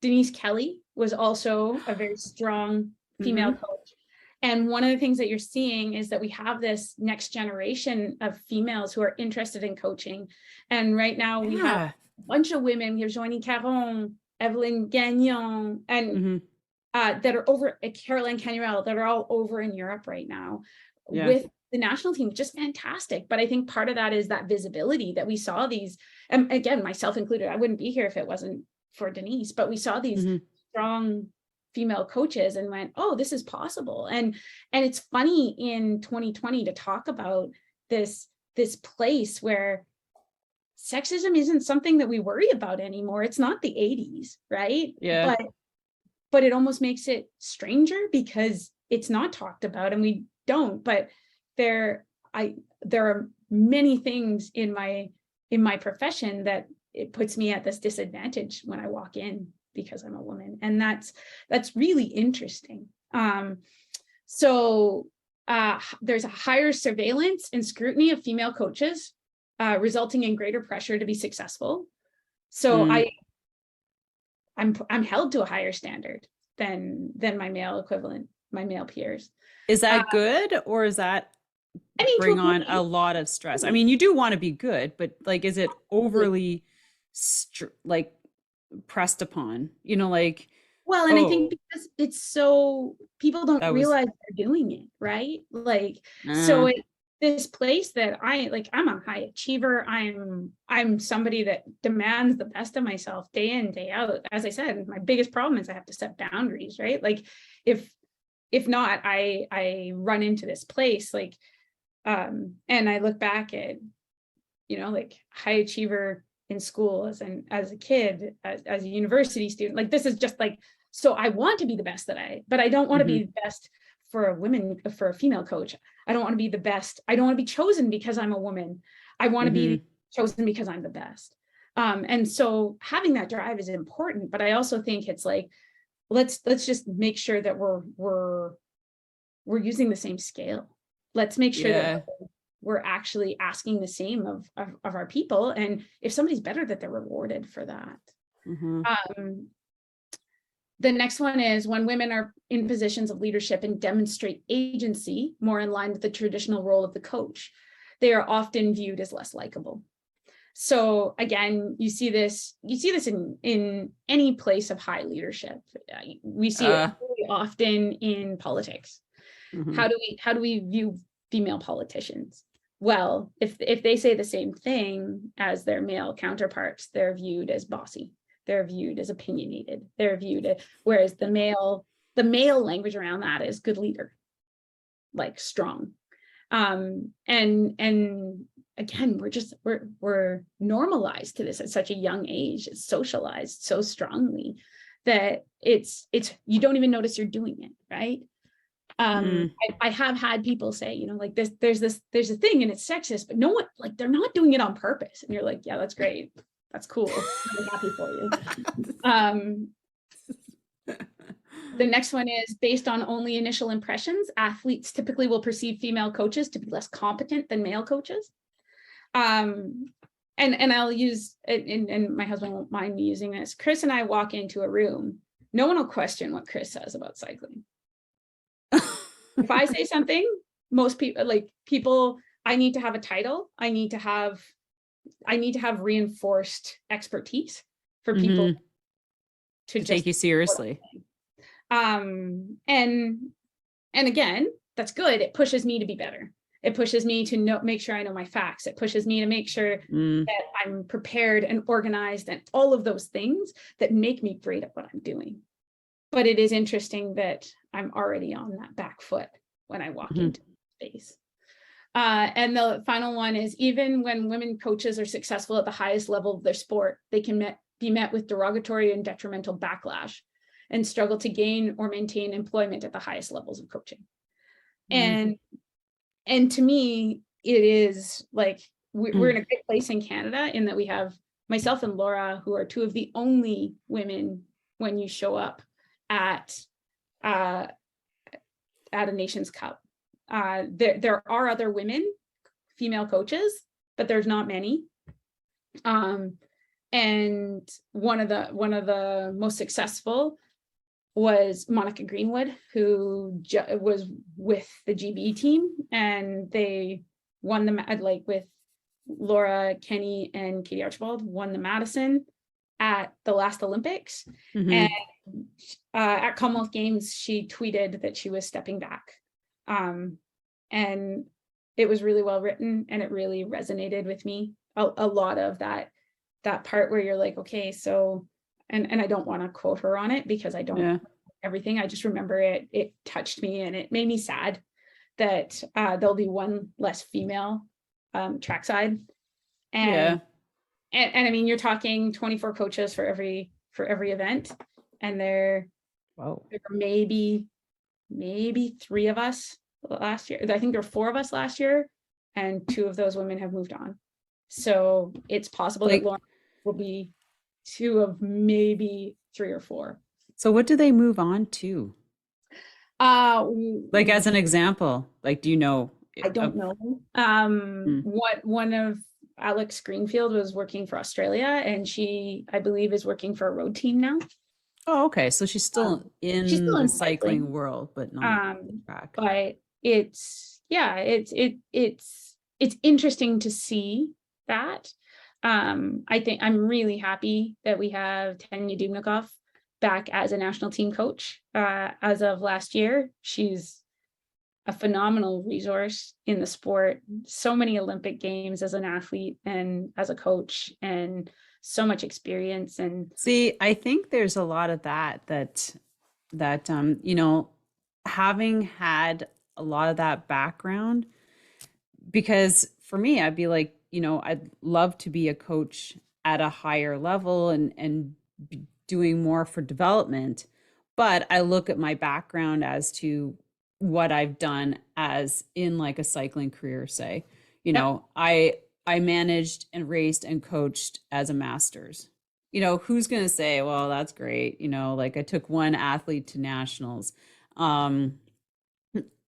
Denise Kelly was also a very strong female coach. And one of the things that you're seeing is that we have this next generation of females who are interested in coaching. And right now we have a bunch of women. We have Joanie Caron, Evelyn Gagnon, and that are over at Caroline Canurel, that are all over in Europe right now with the national team, which is fantastic. But I think part of that is that visibility that we saw these, and again, myself included, I wouldn't be here if it wasn't for Denise, but we saw these strong female coaches and went, oh, this is possible. And it's funny in 2020 to talk about this place where sexism isn't something that we worry about anymore. It's not the 80s, right? Yeah. But it almost makes it stranger because it's not talked about, and we don't. But there are many things in my profession that it puts me at this disadvantage when I walk in, because I'm a woman. And that's really interesting. So there's a higher surveillance and scrutiny of female coaches, resulting in greater pressure to be successful. So I'm held to a higher standard than my male equivalent, my male peers. Is that good, or is that bring on a lot of stress? I mean, you do want to be good, but like, is it overly pressed upon, you know, like, Well, and I think oh, because it's so people don't that was, realize they're doing it, right? Like, so uh, it this place that I'm a high achiever. I'm somebody that demands the best of myself day in, day out. As I said, my biggest problem is I have to set boundaries, right? Like if if not, I run into this place like and I look back at, you know, like high achiever in school as a kid, as a university student, like this is just like, so I want to be the best but I don't want to mhm, be the best for a female coach. I don't want to be the best. I don't want to be chosen because I'm a woman. I want to be mhm, chosen because I'm the best. And so having that drive is important, but I also think it's like, let's just make sure that we're using the same scale. Let's make sure that yeah, we're actually asking the same of our people. And if somebody's better, that they're rewarded for that. mhm, Um, the next one is when women are in positions of leadership and demonstrate agency more in line with the traditional role of the coach, they are often viewed as less likable. So again, you see this in any place of high leadership. We see it uh, very often in politics. mhm, How do we view female politicians? Well, if they say the same thing as their male counterparts, they're viewed as bossy. They're viewed as opinionated. They're viewed as, whereas the male language around that is good leader, like strong. And again, we're normalized to this at such a young age. It's socialized so strongly that it's you don't even notice you're doing it, right? mm. I have had people say, you know, like there's a thing and it's sexist, but no one, like they're not doing it on purpose. And you're like, yeah, that's great. That's cool. I'm really happy for you. Um, the next one is based on only initial impressions. Athletes typically will perceive female coaches to be less competent than male coaches. And I'll use, and my husband won't mind me using this. Chris and I walk into a room. No one will question what Chris says about cycling. If I say something, most people, I need to have a title. I need to have reinforced expertise for people Mhm, to to take just, you seriously. and again, that's good. It pushes me to be better. It pushes me to make sure I know my facts. It pushes me to make sure Mm, that I'm prepared and organized and all of those things that make me great at what I'm doing. But it is interesting that I'm already on that back foot when I walk mhm, into space. And the final one is even when women coaches are successful at the highest level of their sport, they can be met with derogatory and detrimental backlash and struggle to gain or maintain employment at the highest levels of coaching. mm, And to me, it is like we're mm. in a great place in Canada in that we have myself and Laura, who are two of the only women when you show up at uh, at a Nations Cup. There are other women, female coaches, but there's not many. And one of the most successful was Monica Greenwood, who was with the GB team, and they won the like with Laura Kenny and Katie Archibald won the Madison at the last Olympics. And Mhm. at Commonwealth Games, she tweeted that she was stepping back. And it was really well written and it really resonated with me. A lot of that part where you're like, okay, so, and I don't want to quote her on it because I don't Yeah, everything. I just remember it touched me and it made me sad that there'll be one less female trackside. yeah. And I mean, you're talking 24 coaches for every event, and there Wow. were maybe three of us last year. I think there were four of us last year, and two of those women have moved on. So it's possible that Like, Lauren will be two of maybe three or four. so what do they move on to? Uh, Like, as an example, like, do you know I don't of, know. mm. What one of Alex Greenfield was working for Australia, and she, I believe, is working for a road team now. Oh, okay. So she's still She's in still the in cycling cycling, world, but not the um, track. but it's interesting to see that. I think I'm really happy that we have Tanya Dubnikov back as a national team coach as of last year. She's a phenomenal resource in the sport, so many Olympic games as an athlete and as a coach, and so much experience. And See, I think there's a lot of that you know, having had a lot of that background, because for me, I'd be like, you know, I'd love to be a coach at a higher level and be doing more for development. But I look at my background as to what I've done as in like a cycling career, say, you yep, know, I managed and raced and coached as a master's. You know, who's going to say, well, that's great. You know, like I took one athlete to nationals. Um,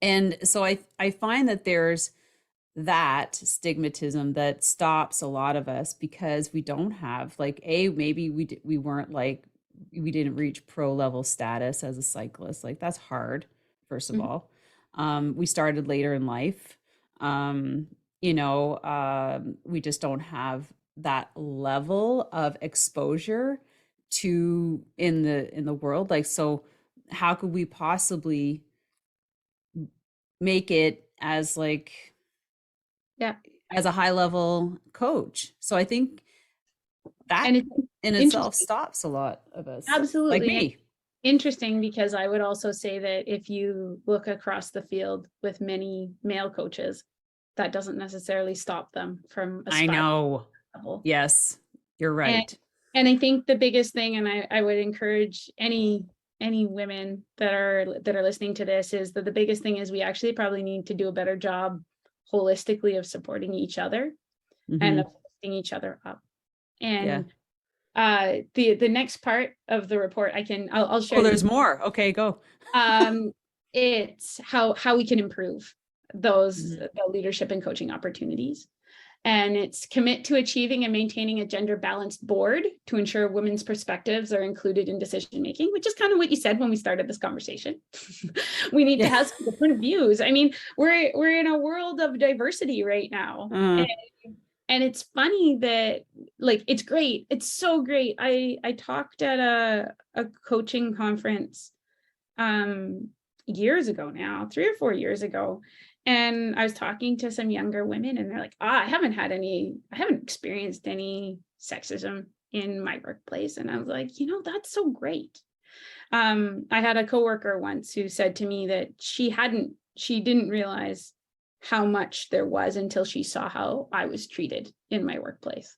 and so I find that there's that stigmatism that stops a lot of us because we don't have like maybe we weren't like we didn't reach pro level status as a cyclist. Like that's hard, first of mhm, all. We started later in life. You know, we just don't have that level of exposure to in the world. Like, so how could we possibly make it as like yeah, as a high level coach? So I think that and it's in itself interesting, stops a lot of us, like absolutely, and me. interesting because I would also say that if you look across the field with many male coaches, that doesn't necessarily stop them from I aspiring to know. that level. Yes, you're And right. and I think the biggest thing, and I would encourage any women that are listening to this, is that the biggest thing is we actually probably need to do a better job holistically of supporting each other and of Hmm. lifting each other up. Yeah. And the next part of the report I'll Oh, share there's these. more. Okay, go. Um, it's how we can improve those Mhm. the leadership and coaching opportunities. And it's commit to achieving and maintaining a gender balanced board to ensure women's perspectives are included in decision making, which is kind of what you said when we started this conversation. We need to Yeah. have some different views. I mean, we're in a world of diversity right now. Uh, And it's funny that, like, it's great. It's so great. I talked at a coaching conference um years ago now, 3 or 4 years ago, and I was talking to some younger women and they're like, I haven't experienced any sexism in my workplace. And I was like, that's so great. I had a coworker once who said to me that she didn't realize how much there was until she saw how I was treated in my workplace.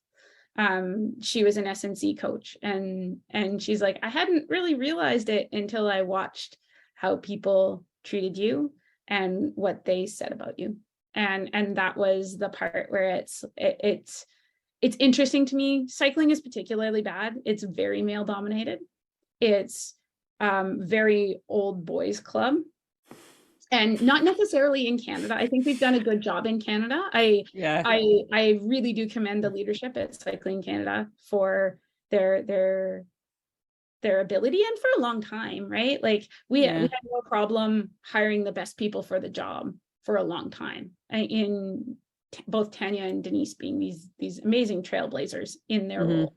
She was an S&C coach, and she's like, I hadn't really realized it until I watched how people treated you and what they said about you. And that was the part where it's interesting to me. Cycling is particularly bad. It's very male dominated. It's very old boys club, and not necessarily in Canada. I think we've done a good job in Canada. yeah. I really do commend the leadership at Cycling Canada for their their their ability, and for a long time, right? Like we had Yeah. no problem hiring the best people for the job for a long time. In both Tanya and Denise being these amazing trailblazers in their Hmm. role.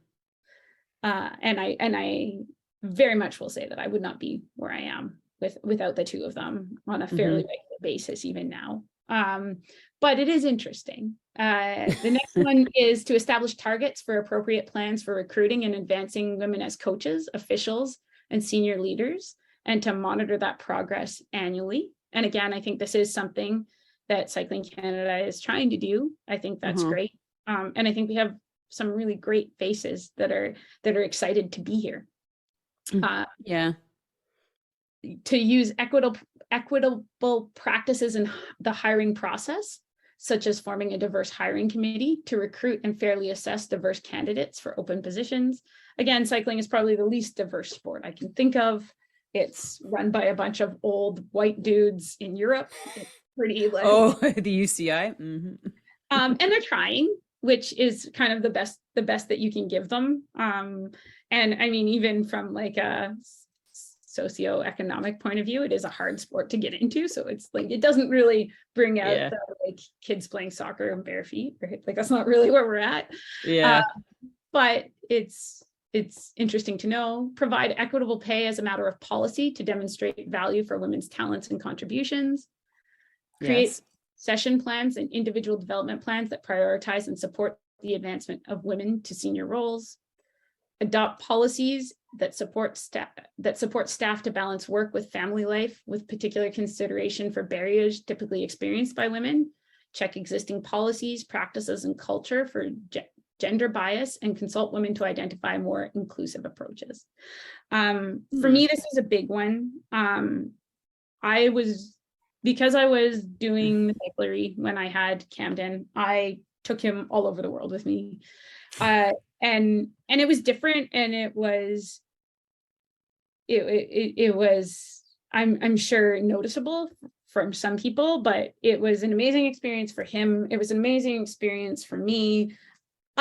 And I very much will say that I would not be where I am without the two of them on a fairly Hmm. regular basis, even now. But it is interesting. The next one is to establish targets for appropriate plans for recruiting and advancing women as coaches, officials, and senior leaders, and to monitor that progress annually. And again, I think this is something that Cycling Canada is trying to do. I think that's Uh-huh. great. And I think we have some really great faces that are excited to be here. Uh, Yeah. to use equitable practices in the hiring process, such as forming a diverse hiring committee to recruit and fairly assess diverse candidates for open positions. Again, cycling is probably the least diverse sport I can think of. It's run by a bunch of old white dudes in Europe. It's pretty Oh, like, the UCI. Hmm. and they're trying, which is kind of the best that you can give them. And I mean, even from like a socioeconomic point of view, it is a hard sport to get into. So it's like, it doesn't really bring out Yeah. the like kids playing soccer on bare feet, right? Like that's not really where we're at. Yeah. But it's interesting to know. Provide equitable pay as a matter of policy to demonstrate value for women's talents and contributions. Create Yes. session plans and individual development plans that prioritize and support the advancement of women to senior roles. Adopt policies that support staff to balance work with family life, with particular consideration for barriers typically experienced by women. Check existing policies, practices, and culture for gender bias, and consult women to identify more inclusive approaches. For me, this is a big one. Because I was doing midwifery when I had Camden, I took him all over the world with me. And it was different, and it was I'm sure noticeable from some people, but it was an amazing experience for him. It was an amazing experience for me.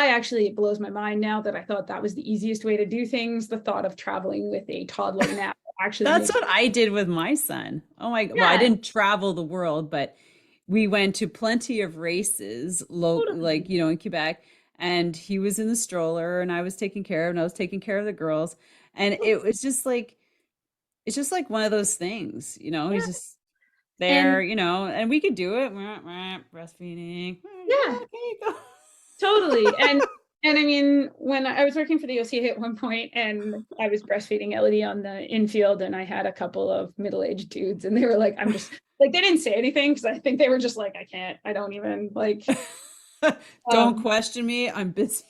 It blows my mind now that I thought that was the easiest way to do things. The thought of traveling with a toddler now actually That's what I did with my son. Oh my, well, I didn't travel the world, but we went to plenty of races, like, in Quebec, and he was in the stroller and I was taking care of, and I was taking care of the girls. And it was just like, it's just like one of those things, he's just there, and we could do it. Breastfeeding. Yeah. Okay, go. Totally. And I mean, when I was working for the OCA at one point, and I was breastfeeding Elodie on the infield, and I had a couple of middle-aged dudes, and they were like, I'm just like, they didn't say anything because I think they were just like, I don't even like. Don't question me. I'm busy.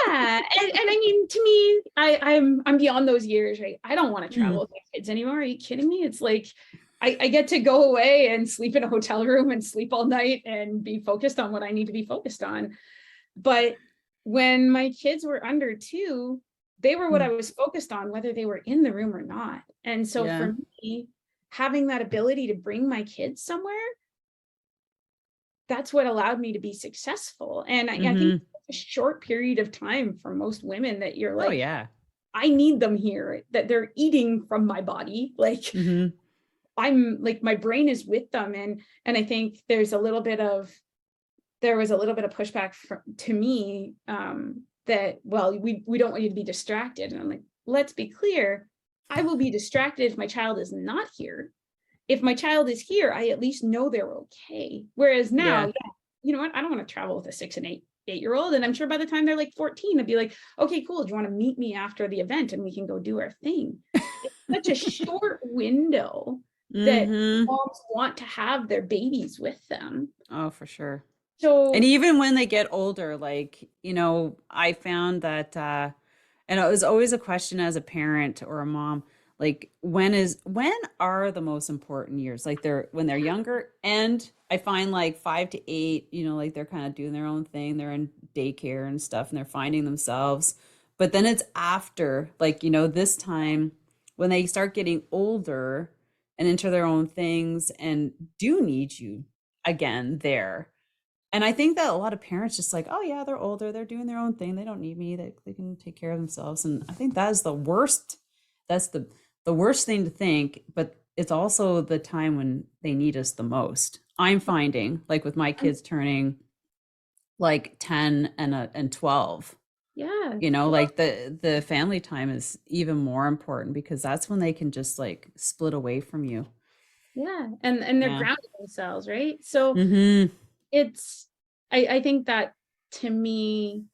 Yeah. And I mean, to me, I'm beyond those years, right? I don't want to travel with my kids anymore. Are you kidding me? It's like, I get to go away and sleep in a hotel room and sleep all night and be focused on what I need to be focused on. But when my kids were under 2, they were what I was focused on, whether they were in the room or not. And so for me, having that ability to bring my kids somewhere, that's what allowed me to be successful. And I think it's a short period of time for most women that you're like, I need them here, that they're eating from my body. Like I'm like, my brain is with them. And I think there was a little bit of pushback to me that, well, we don't want you to be distracted. And I'm like, let's be clear. I will be distracted if my child is not here. If my child is here, I at least know they're okay. Whereas now, you know what? I don't want to travel with a 6 and 8-year-old. And I'm sure by the time they're like 14, I'd be like, okay, cool. Do you want to meet me after the event and we can go do our thing? It's such a short window that moms want to have their babies with them. Oh, for sure. So, and even when they get older, like, I found that, and it was always a question as a parent or a mom, like, when are the most important years? Like when they're younger. And I find like 5 to 8, like they're kind of doing their own thing. They're in daycare and stuff, and they're finding themselves. But then it's after, like, this time when they start getting older and into their own things and do need you again there. And I think that a lot of parents just like, oh yeah, they're older, they're doing their own thing, they don't need me, they can take care of themselves. And I think that is the worst. That's the worst thing to think, but it's also the time when they need us the most. I'm finding, like, with my kids turning like 10 and 12. Yeah. Like the family time is even more important, because that's when they can just like split away from you. Yeah. And they're grounding themselves, right? So I think that, to me,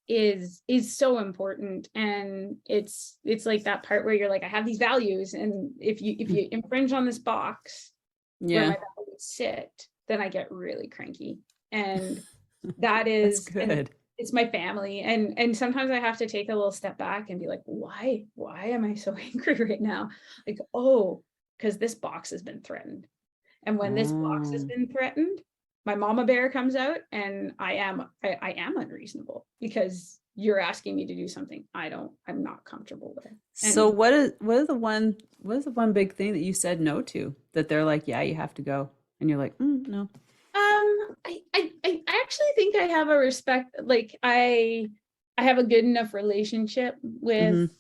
is so important. And it's like that part where you're like, I have these values, and if you infringe on this box where my values sit, then I get really cranky. And that is good. It's my family. And sometimes I have to take a little step back and be like, why am I so angry right now? Like, oh, because this box has been threatened. And when this box has been threatened, my mama bear comes out, and I am unreasonable because you're asking me to do something I'm not comfortable with. And so what is the one big thing that you said no to, that they're like, yeah, you have to go, and you're like, no? I actually think I have a respect, like I have a good enough relationship with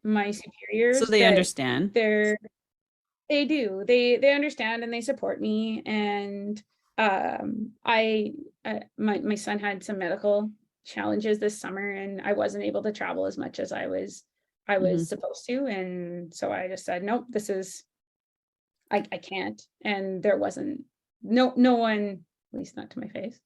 my So superiors they that understand. they do. They understand and they support me. And I my son had some medical challenges this summer, and I wasn't able to travel as much as I was Mhm. supposed to. And so I just said, nope, this is I can't. And there wasn't no one, at least not to my face,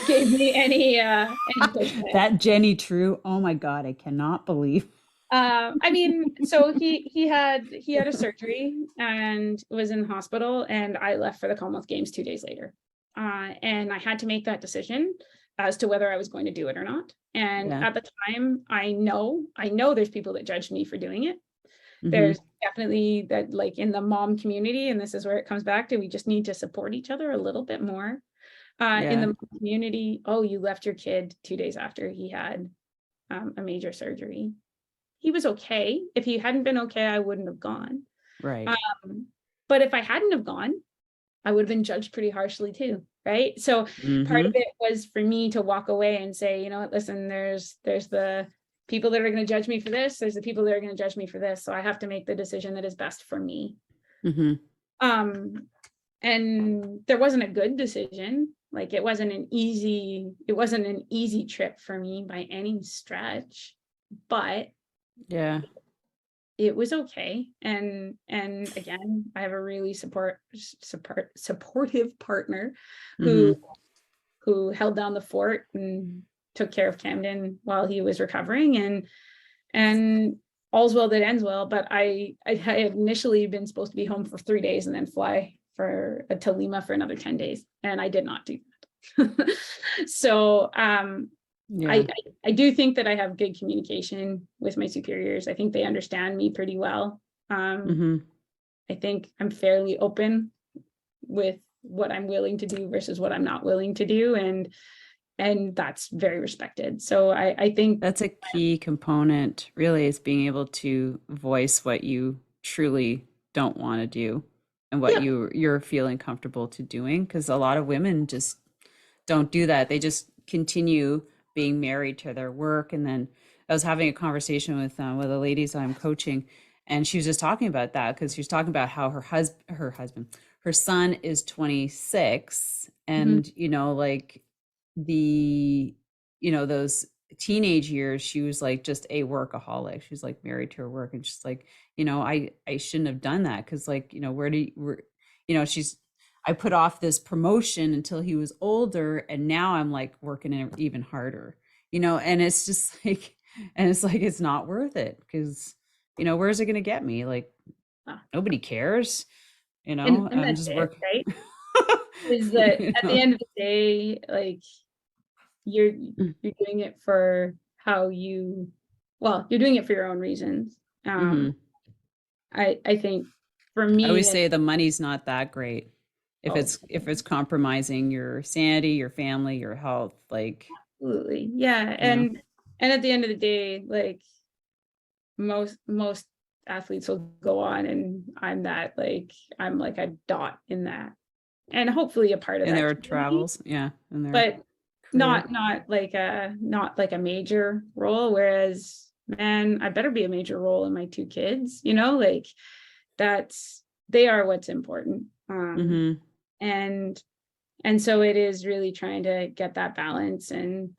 gave me any pushback. That Jenny Trew, oh my God, I cannot believe. I mean, so he had a surgery and was in the hospital, and I left for the Commonwealth Games 2 days later. And I had to make that decision as to whether I was going to do it or not. And Yeah. at the time, I know there's people that judged me for doing it. Mhm. There's definitely that, like, in the mom community, and this is where it comes back to, we just need to support each other a little bit more. In Yeah. the community, oh, you left your kid 2 days after he had a major surgery. He was okay. If he hadn't been okay, I wouldn't have gone. Right. Um, but if I hadn't have gone, I would have been judged pretty harshly too, right? So part of Mhm. it was for me to walk away and say, you know what, listen, there's the people that are going to judge me for this, there's the people that are going to judge me for this. So I have to make the decision that is best for me. Mhm. Um, and there wasn't a good decision. Like, it wasn't an easy trip for me by any stretch, but Yeah. it was okay. And again, I have a really supportive partner who Mhm. held down the fort and took care of Camden while he was recovering. And all's well that ends well. But I had initially been supposed to be home for 3 days and then fly to Lima for another 10 days, and I did not do that. So Yeah. I do think that I have good communication with my superiors. I think they understand me pretty well. Mhm. I think I'm fairly open with what I'm willing to do versus what I'm not willing to do, and that's very respected. So I think, That's a key component, really, is being able to voice what you truly don't want to do and what yeah, you're feeling comfortable to doing. Because a lot of women just don't do that. They just continue being married to their work. And then I was having a conversation with one of the ladies I'm coaching, and she was just talking about that because she was talking about how her son is 26, mhm, and like the those teenage years, she was like just a workaholic. She's like married to her work, and she's like, I shouldn't have done that because, like, she's I put off this promotion until he was older, and now I'm like working it even harder, and it's just like, it's not worth it because, where's it going to get me? Like, ah, nobody cares, and I'm that's just it, work. right? Is that you at the know end of the day, like, you're you're doing it for how you, well, you're doing it for your own reasons. hmm I think for I me, always and say the money's not that great if oh, it's compromising your sanity, your family, your health, like, absolutely, yeah. you know. And at the end of the day, like, most athletes will go on, and I'm like a dot in that, and hopefully a part of In that their community, travels, yeah, in their but career. not like a major role. Whereas, man, I better be a major role in my two kids, like, that's they are what's important. Hmm. And so it is really trying to get that balance. And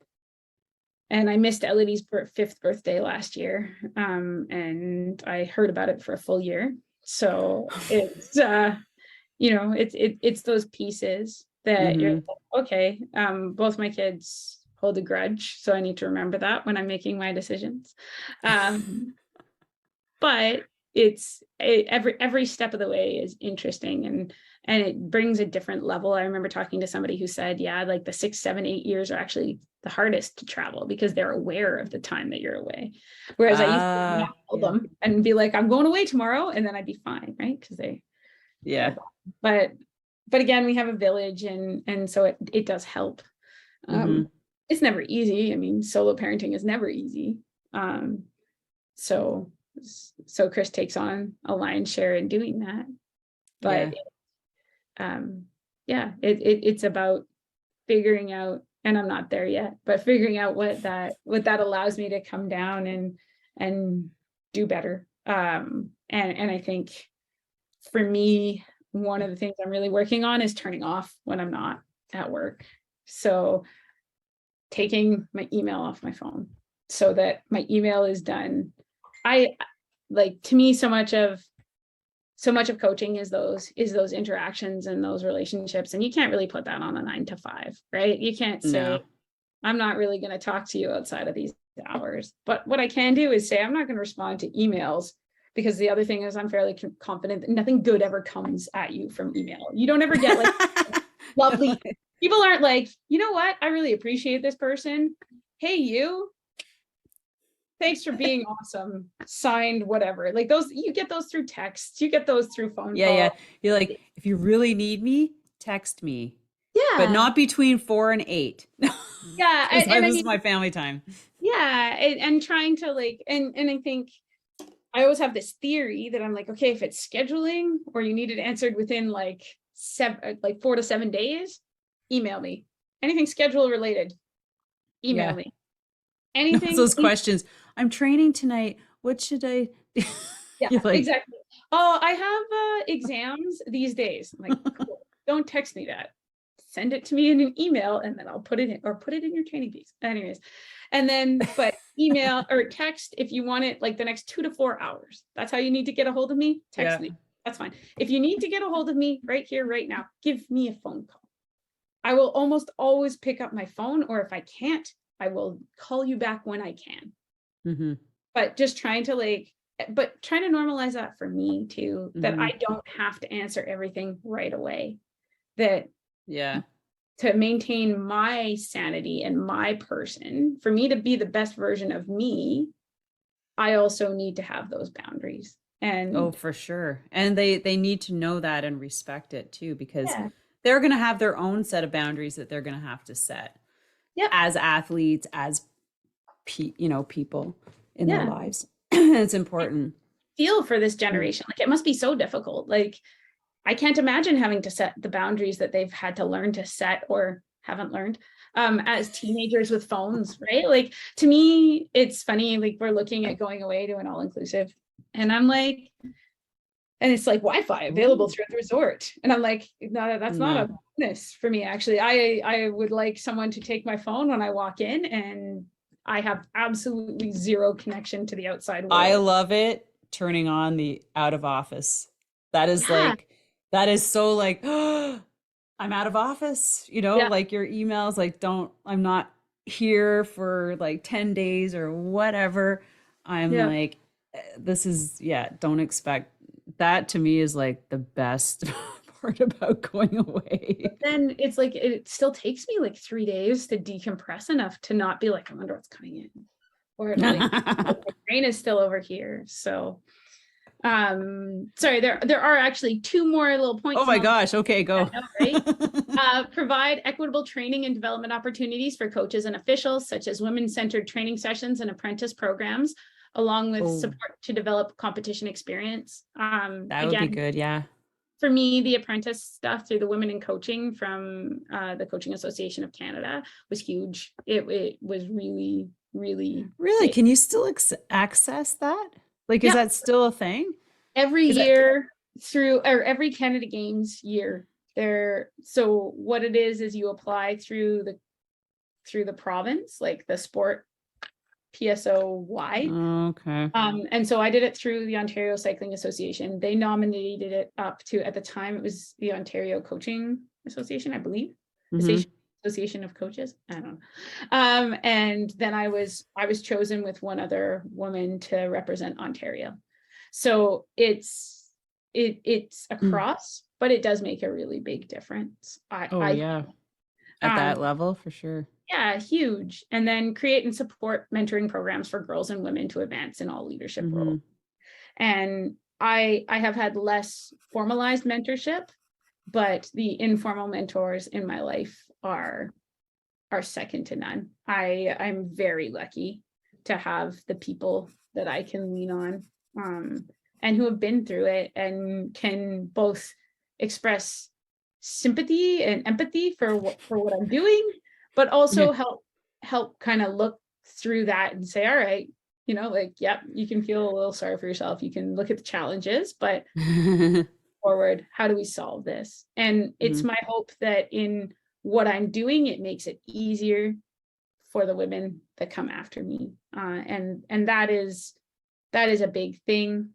I missed Elodie's fifth birthday last year, and I heard about it for a full year. So it's it's those pieces that you're Hmm. like, okay, both my kids hold a grudge, so I need to remember that when I'm making my decisions. Um, but every step of the way is interesting, and it brings a different level. I remember talking to somebody who said, yeah, like the 6, 7, 8 years are actually the hardest to travel because they're aware of the time that you're away. Whereas I used to not tell Yeah. them and be like, I'm going away tomorrow, and then I'd be fine, right? Because they're Yeah. gone. But again, we have a village, and so it does help. Hmm. It's never easy. I mean, solo parenting is never easy. Um, so Chris takes on a lion's share in doing that. Yeah. But um, yeah, it's about figuring out, and I'm not there yet, but figuring out what that allows me to come down and do better. And I think for me, one of the things I'm really working on is turning off when I'm not at work. So taking my email off my phone so that my email is done. I like, to me, so much of coaching is those interactions and those relationships. And you can't really put that on a 9 to 5, right? You can't say, No. I'm not really going to talk to you outside of these hours. But what I can do is say, I'm not going to respond to emails, because the other thing is I'm fairly confident that nothing good ever comes at you from email. You don't ever get like lovely, people aren't like, you know what? I really appreciate this person. Hey, you, thanks for being awesome. Signed, whatever. Like those, you get those through texts, you get those through phone calls. Yeah. You're like, if you really need me, text me. Yeah. But not between 4 and 8. Yeah. And this is my family time. Yeah. And trying to like, and I think I always have this theory that I'm like, okay, if it's scheduling or you need it answered within like 4 to 7 days, email me. Anything schedule related, email me. Anything. Those questions. I'm training tonight. What should I? Yeah, like, exactly. Oh, I have exams these days. I'm like, cool. Don't text me that. Send it to me in an email, and then I'll put it in, or put it in your training piece. Anyways, and then, but email or text if you want it like the next 2 to 4 hours. That's how you need to get a hold of me. Text me. That's fine. If you need to get a hold of me right here, right now, give me a phone call. I will almost always pick up my phone, or if I can't, I will call you back when I can. Mm-hmm. But just trying to normalize that for me too, that I don't have to answer everything right away. That to maintain my sanity and my person, for me to be the best version of me, I also need to have those boundaries. And for sure. And they need to know that and respect it too, because they're going to have their own set of boundaries that they're going to have to set as athletes, as people in their lives. It's important. Feel for this generation. Like, it must be so difficult. Like, I can't imagine having to set the boundaries that they've had to learn to set or haven't learned as teenagers with phones, right? Like, to me, it's funny, like, we're looking at going away to an all-inclusive, and I'm like, and it's like Wi-Fi available through the resort. And I'm like, no, that's not a bonus for me. Actually, I would like someone to take my phone when I walk in, and I have absolutely zero connection to the outside world. I love it. Turning on the out of office. That is like, that is so like, oh, I'm out of office, like your emails, like, I'm not here for like 10 days or whatever. I'm like, this is, don't expect that. To me is like the best part about going away. But then it's like, it still takes me like 3 days to decompress enough to not be like, I wonder what's coming in, or like my brain is still over here. So sorry, there are actually 2 more little points. Oh my gosh. Okay, go. Right? Provide equitable training and development opportunities for coaches and officials, such as women-centered training sessions and apprentice programs, along with support to develop competition experience. That would be good. Yeah. For me, the apprentice stuff through the Women in Coaching from the Coaching Association of Canada was huge. It was really, really. Really? Can you still access that? Like, is that still a thing? Every year through, or every Canada Games year there. So what it is you apply through the province, like the sport PSO wide. Okay. And so I did it through the Ontario Cycling Association. They nominated it up to, at the time, it was the Ontario Coaching Association, I believe. Association of Coaches. I don't know. And then I was chosen with one other woman to represent Ontario. So it's across, but it does make a really big difference. At that level, for sure. Yeah, huge. And then create and support mentoring programs for girls and women to advance in all leadership roles. And I have had less formalized mentorship, but the informal mentors in my life are second to none. I'm very lucky to have the people that I can lean on, and who have been through it and can both express sympathy and empathy for what I'm doing, but also help kind of look through that and say, all right, like, yep, you can feel a little sorry for yourself. You can look at the challenges, but forward, how do we solve this? And it's Mhm. my hope that in what I'm doing, it makes it easier for the women that come after me. And that is a big thing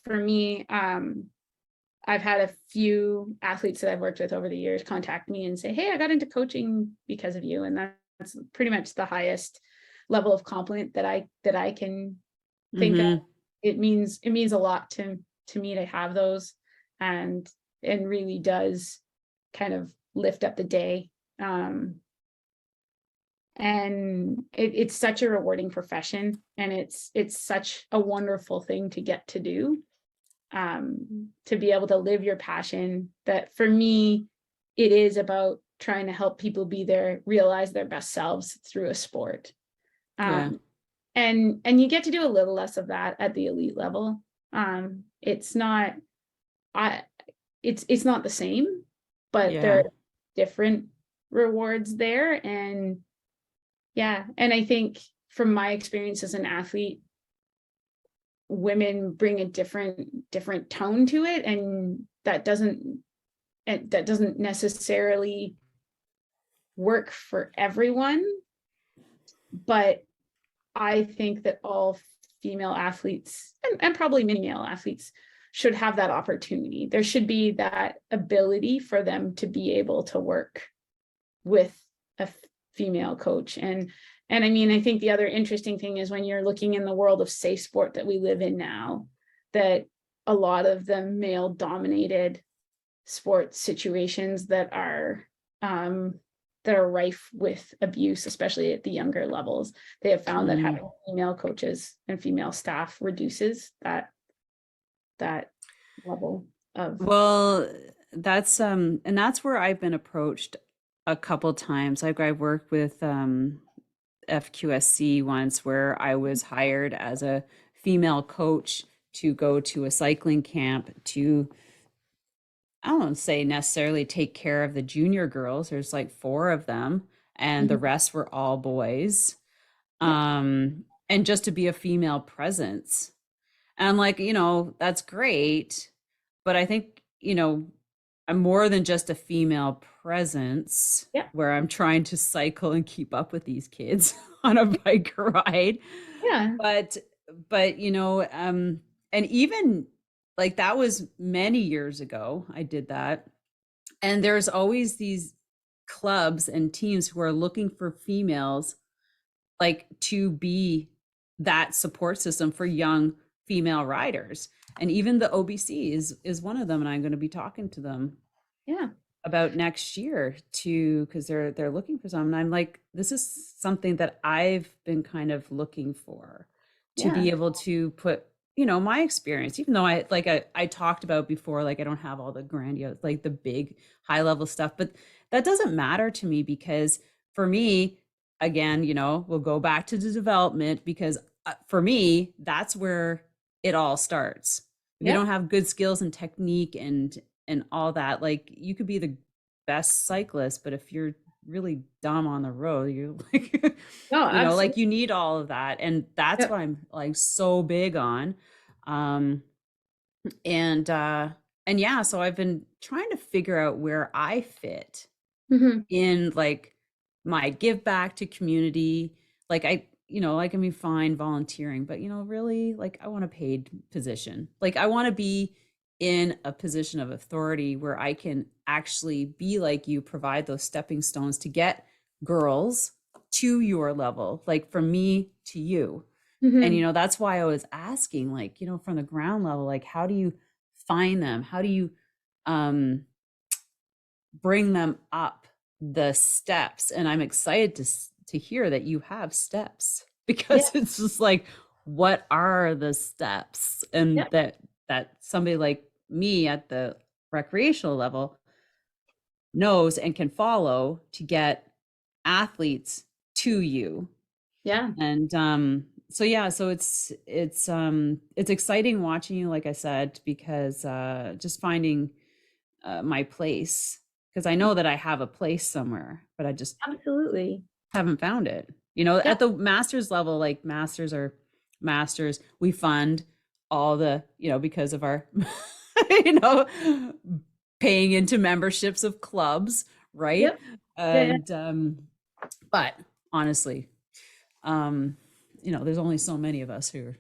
for me. I've had a few athletes that I've worked with over the years contact me and say, hey, I got into coaching because of you. And that's pretty much the highest level of compliment that I can think of. Mhm. It means a lot to me to have those, and really does kind of lift up the day. And it's such a rewarding profession, and it's such a wonderful thing to get to do, to be able to live your passion. That for me, it is about trying to help people realize their best selves through a sport. Yeah. um, and you get to do a little less of that at the elite level. It's not I it's not the same, but there Yeah. are different rewards there. And yeah, and I think from my experience as an athlete, women bring a different tone to it, and that doesn't necessarily work for everyone. But I think that all female athletes, and probably many male athletes, should have that opportunity. There should be that ability for them to be able to work with a female coach. And I mean, I think the other interesting thing is when you're looking in the world of safe sport that we live in now, that a lot of the male dominated sports situations that are rife with abuse, especially at the younger levels, they have found that having female coaches and female staff reduces that level of. Well, that's and that's where I've been approached a couple times. Like I worked with FQSC once where I was hired as a female coach to go to a cycling camp to, I don't say necessarily take care of the junior girls. There's like four of them, and the Mhm. rest were all boys. Yeah, And just to be a female presence. And I'm like, that's great. But I think, I'm more than just a female presence yeah, where I'm trying to cycle and keep up with these kids on a bike ride. yeah, But, and even like that was many years ago, I did that. And there's always these clubs and teams who are looking for females like to be that support system for young female riders. And even the OBC is one of them, and I'm going to be talking to them yeah, about next year too, because they're looking for some. And I'm like, this is something that I've been kind of looking for, to yeah, be able to put, my experience, even though I talked about before, like I don't have all the grandiose, like the big high level stuff, but that doesn't matter to me because for me, again, we'll go back to the development because for me, that's where it all starts. If you yeah. don't have good skills and technique and all that, like you could be the best cyclist, but if you're really dumb on the road, you're like, No, like absolutely. you need all of that. And that's Yep. what I'm like so big on. Um, and yeah, so I've been trying to figure out where I fit Mhm. in like my give back to community. Like like I mean fine volunteering, but really like I want a paid position. Like I want to be in a position of authority where I can actually be like you, provide those stepping stones to get girls to your level, like from me to you. And Mhm. that's why I was asking, like, from the ground level, like how do you find them? How do you um bring them up the steps? And I'm excited to hear that you have steps Yeah, because it's just like, what are the steps? And yeah, that somebody like me at the recreational level knows and can follow to get athletes to you. yeah. And so yeah, so it's exciting watching you, like I said, because just finding my place, because I know that I have a place somewhere, but I just Absolutely. haven't found it. Yeah. At the master's level, like masters are masters. We fund all the, because of our, you know, paying into memberships of clubs, right? Yep. Yeah. And but honestly, there's only so many of us who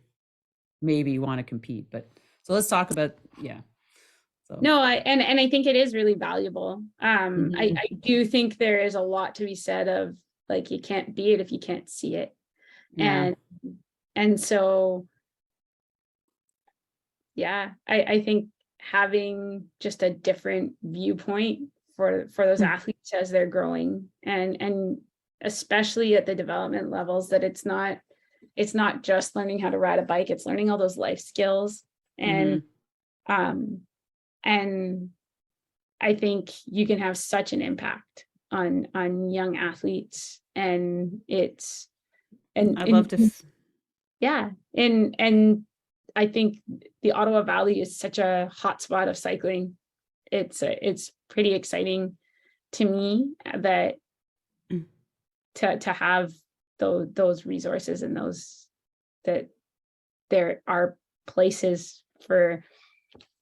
maybe want to compete. But so let's talk about, yeah. So No, I think it is really valuable. Mhm. I do think there is a lot to be said of, like, you can't be it if you can't see it. Yeah. And so, yeah, I think having just a different viewpoint for those athletes as they're growing, and especially at the development levels, that it's not just learning how to ride a bike, it's learning all those life skills. And Mhm. um and I think you can have such an impact on young athletes, and it's I'd love to. yeah, and I think the Ottawa Valley is such a hotspot of cycling. It's pretty exciting to me that Mm. to have those resources, and those, that there are places for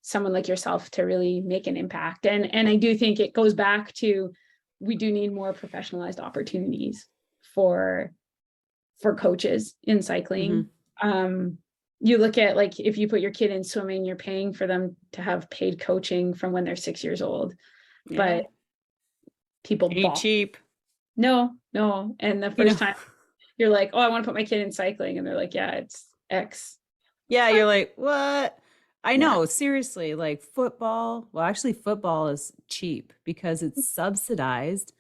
someone like yourself to really make an impact. And I do think it goes back to, we do need more professionalized opportunities for coaches in cycling. Mhm. You look at, like, if you put your kid in swimming, you're paying for them to have paid coaching from when they're 6 years old, Yeah. but people Ain't balk. cheap. No. And the You know. first time you're like, oh, I want to put my kid in cycling, and they're like, yeah, it's X. Yeah, you're like, what? I Yeah. know, seriously, like football. Well, actually, football is cheap because it's subsidized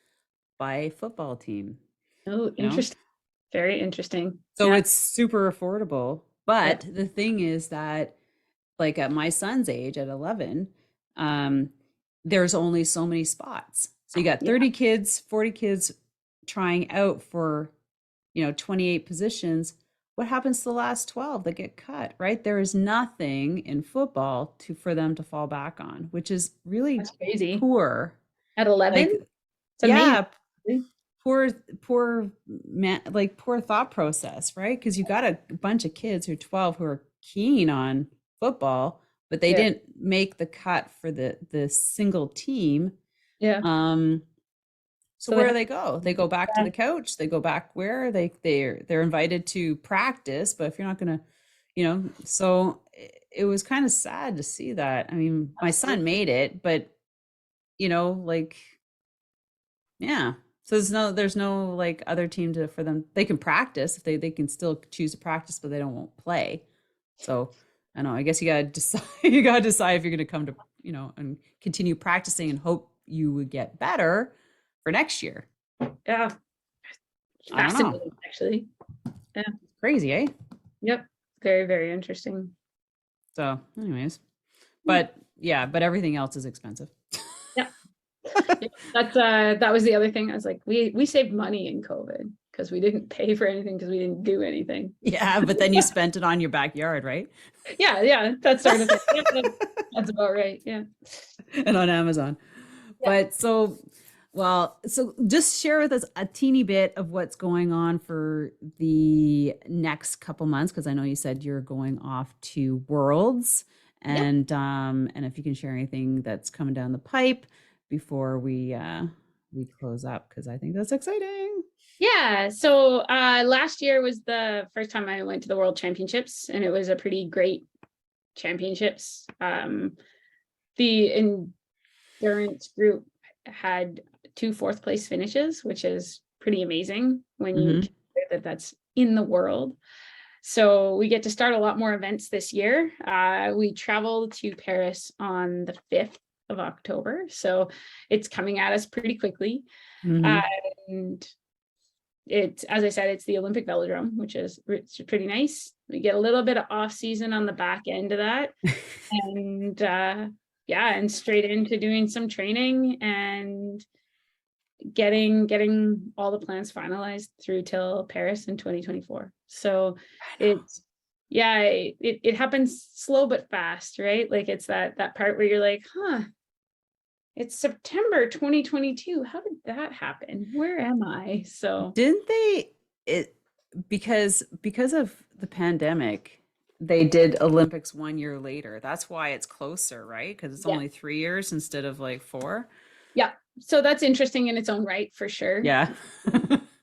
by a football team, Oh, you know? interesting. Very interesting. So Yeah. it's super affordable. Yeah. But the thing is that, like at my son's age at 11, um, there's only so many spots. So you got Yeah. 30 kids, 40 kids trying out for, 28 positions. What happens to the last 12 that get cut, right? There is nothing in football for them to fall back on, which is really That's crazy. poor. At 11? Like, It's amazing. yeah, poor, poor man, like poor thought process, right? Because you got a bunch of kids who are 12 who are keen on football, but they Yeah. didn't make the cut for the single team. Yeah. Um, so So they where do have, they go? They go back to yeah, the coach. They go back where they're invited to practice, but if you're not gonna, so it was kind of sad to see that. I mean, my son absolutely. made it, but like, yeah. So there's no like other team for them. They can practice if they can still choose to practice, but they don't won't play. So I don't know. I guess you gotta decide. You gotta decide if you're gonna come to and continue practicing and hope you would get better for next year. Yeah. I don't know. Fascinating, actually. Yeah. Crazy, eh? Yep. Very, very interesting. So, anyways, Hmm. but yeah, but everything else is expensive. Yeah. Yeah. That was the other thing. I was like, we saved money in COVID because we didn't pay for anything because we didn't do anything. Yeah, but then you spent it on your backyard, right? Yeah, that sort of thing. Yep, that's about right. Yeah. And on Amazon. Yeah. But so just share with us a teeny bit of what's going on for the next couple months, because I know you said you're going off to Worlds, Yep. and if you can share anything that's coming down the pipe before we close up, because I think that's exciting. Yeah. So last year was the first time I went to the World Championships, and it was a pretty great championships. The endurance group had 2 fourth place finishes, which is pretty amazing when you Mm-hmm. consider that that's in the world. So we get to start a lot more events this year. We travel to Paris on the 5th of October. So it's coming at us pretty quickly. Mm-hmm. And it's, as I said, it's the Olympic Velodrome, which is pretty nice. We get a little bit of off season on the back end of that. And yeah, and straight into doing some training and getting all the plans finalized through till Paris in 2024. So it's, yeah, it happens slow but fast, right? Like, it's that part where you're like, it's September 2022. How did that happen? Where am I? So Didn't they it because of the pandemic, they did Olympics 1 year later. That's why it's closer, right? Because it's Yeah. only 3 years instead of like 4. Yeah. So that's interesting in its own right, for sure. Yeah.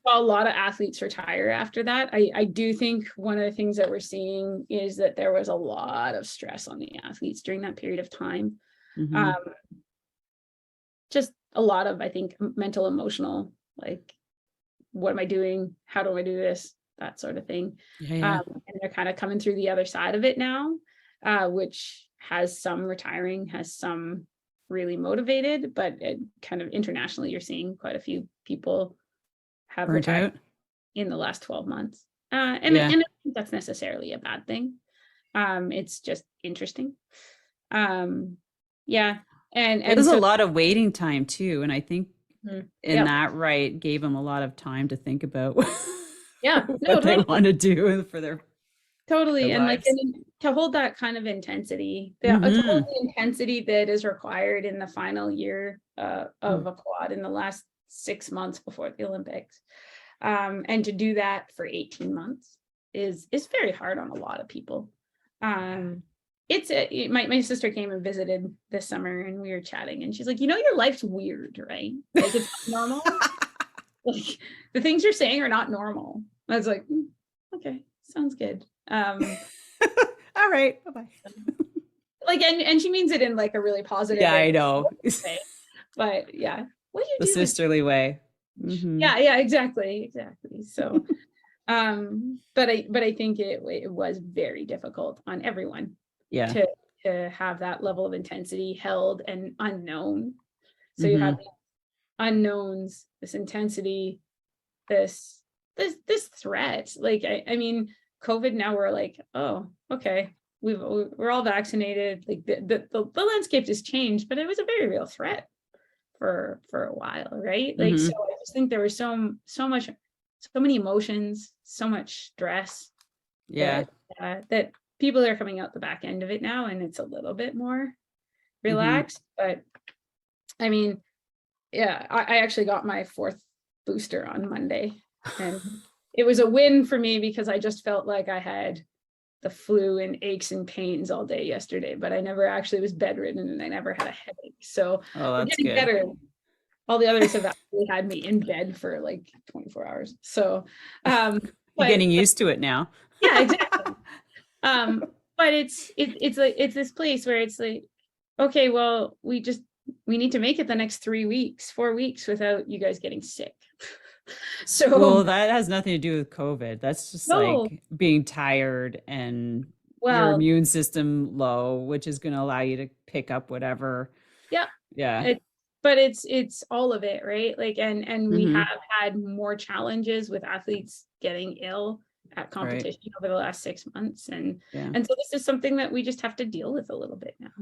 A lot of athletes retire after that. I do think one of the things that we're seeing is that there was a lot of stress on the athletes during that period of time. Hmm. Um, just a lot of, I think, mental, emotional, like, what am I doing? How do I do this? That sort of thing. Yeah, yeah. And they're kind of coming through the other side of it now, which has some retiring, has some really motivated, but it kind of internationally, you're seeing quite a few people have Burnt retired out. in the last 12 months. Yeah. And I don't think that's necessarily a bad thing. It's just interesting. Yeah. Well, And there's a so, lot of waiting time too, and I think in yeah, that right gave them a lot of time to think about yeah, no, what they totally. want to do for their Totally. And like, lives. to hold that kind of intensity, to hold Hmm. the intensity that is required in the final year of a quad in the last 6 months before the Olympics. And to do that for 18 months is very hard on a lot of people. Um, my sister came and visited this summer, and we were chatting, and she's like, your life's weird, right? Like, it's not normal. Like, the things you're saying are not normal. I was like, okay, sounds good. All right. Bye-bye. Like, and she means it in like a really positive Yeah, I know. way. But yeah, what you The do is, sisterly way. Hmm. yeah, exactly. So, but I think it was very difficult on everyone Yeah. to have that level of intensity held and unknown. So you have Hmm. the unknowns, this intensity, this this threat. Like, I mean, COVID, now we're like, oh, okay, we're all vaccinated. Like, the landscape has changed, but it was a very real threat for a while, right? Like, so Hmm. I just think there was so many emotions, so much stress Yeah. that that people are coming out the back end of it now, and it's a little bit more Hmm. relaxed. But I mean, yeah, I actually got my 4th booster on Monday, and it was a win for me because I just felt like I had the flu and aches and pains all day yesterday, but I never actually was bedridden, and I never had a headache. So Oh, we're that's getting good. better. All the others have actually had me in bed for like 24 hours. So, You're but getting used to it now. yeah, exactly. Um, but it's like, it's this place where it's like, okay, well, we need to make it the next 3 weeks, 4 weeks without you guys getting sick. So, Well, that has nothing to do with COVID. That's just no, like being tired and your well, immune system low, which is going to allow you to pick up whatever. yeah, Yeah. it, but it's all of it, right? Like, and we have Hmm. had more challenges with athletes getting ill at Right. competition over the last 6 months, Yeah. and so this is something that we just have to deal with a little bit now.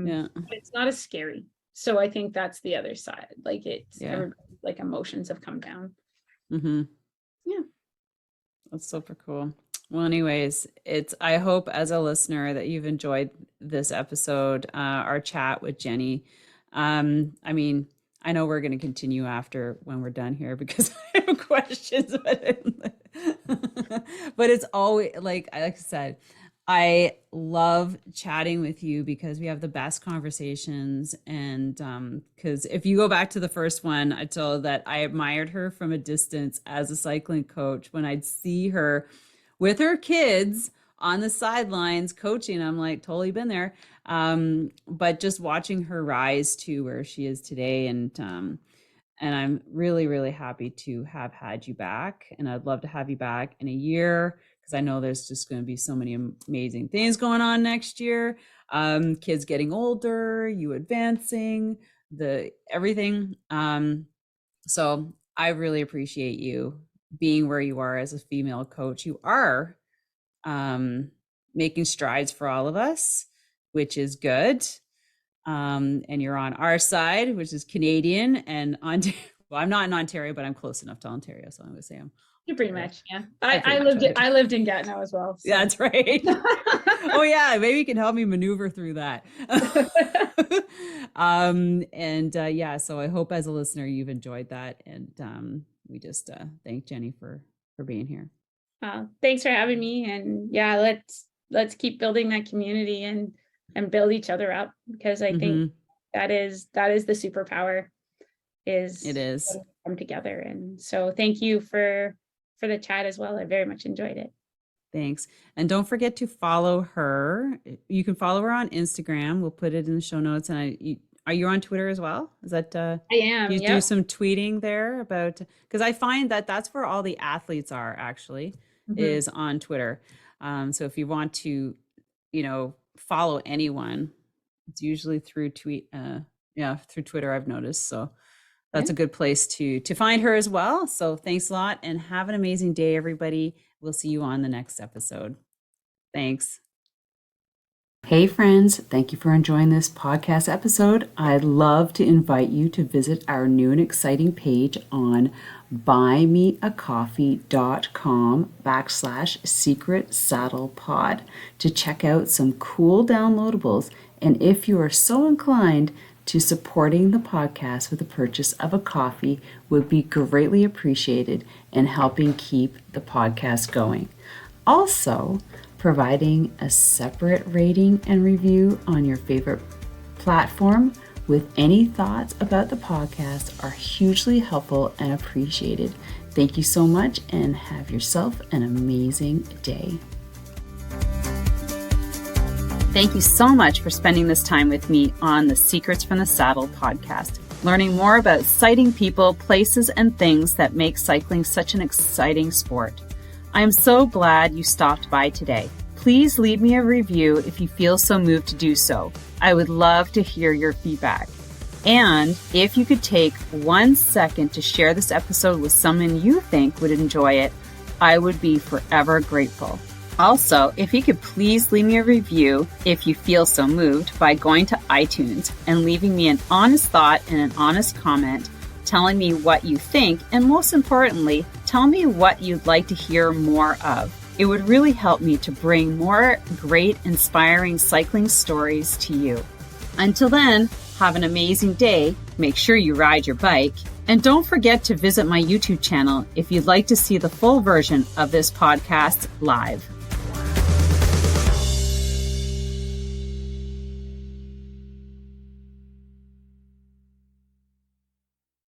Yeah. But it's not as scary. So I think that's the other side. Like, it's Yeah. everybody, like, emotions have come down. Hmm. Yeah. That's super cool. Well, anyways, I hope as a listener that you've enjoyed this episode, our chat with Jenny. I mean, I know we're going to continue after when we're done here because I have questions, but it's always like I said, I love chatting with you because we have the best conversations. And because if you go back to the first one, I told that I admired her from a distance as a cycling coach. When I'd see her with her kids on the sidelines coaching, I'm like, totally been there. But just watching her rise to where she is today, and I'm really, really happy to have had you back. And I'd love to have you back in a year because I know there's just going to be so many amazing things going on next year. Kids getting older, you advancing, the everything. So I really appreciate you being where you are as a female coach. You are um, making strides for all of us, which is good. And you're on our side, which is Canadian and Ontario. Well, I'm not in Ontario, but I'm close enough to Ontario, so I'm going to say I'm You pretty Ontario. much, yeah. I I pretty much lived Ontario. I lived in Gatineau as well. Yeah, So that's right. Oh yeah, maybe you can help me maneuver through that. And yeah, so I hope as a listener you've enjoyed that, and we just thank Jenny for being here. Thanks for having me. And yeah, let's keep building that community and build each other up, because I think that is the superpower, is it is come together. And so thank you for the chat as well. I very much enjoyed it. Thanks. And don't forget to follow her. You can follow her on Instagram. We'll put it in the show notes. And are you on Twitter as well? Is that I am. You do some tweeting there about, because I find that that's where all the athletes are actually, is on Twitter. So if you want to, follow anyone, it's usually through through Twitter, I've noticed. So that's a good place to find her as well. So thanks a lot, and have an amazing day, everybody. We'll see you on the next episode. Thanks. Hey friends, thank you for enjoying this podcast episode. I'd love to invite you to visit our new and exciting page on buymeacoffee.com/secret saddle pod to check out some cool downloadables. And if you are so inclined to supporting the podcast with the purchase of a coffee, would be greatly appreciated in helping keep the podcast going. Also, providing a separate rating and review on your favorite platform with any thoughts about the podcast are hugely helpful and appreciated. Thank you so much, and have yourself an amazing day. Thank you so much for spending this time with me on the Secrets from the Saddle podcast, learning more about sighting people, places, and things that make cycling such an exciting sport. I am so glad you stopped by today. Please leave me a review if you feel so moved to do so. I would love to hear your feedback. And if you could take 1 second to share this episode with someone you think would enjoy it, I would be forever grateful. Also, if you could please leave me a review if you feel so moved by going to iTunes and leaving me an honest thought and an honest comment, telling me what you think, and most importantly, tell me what you'd like to hear more of. It would really help me to bring more great, inspiring cycling stories to you. Until then, have an amazing day. Make sure you ride your bike. And don't forget to visit my YouTube channel if you'd like to see the full version of this podcast live.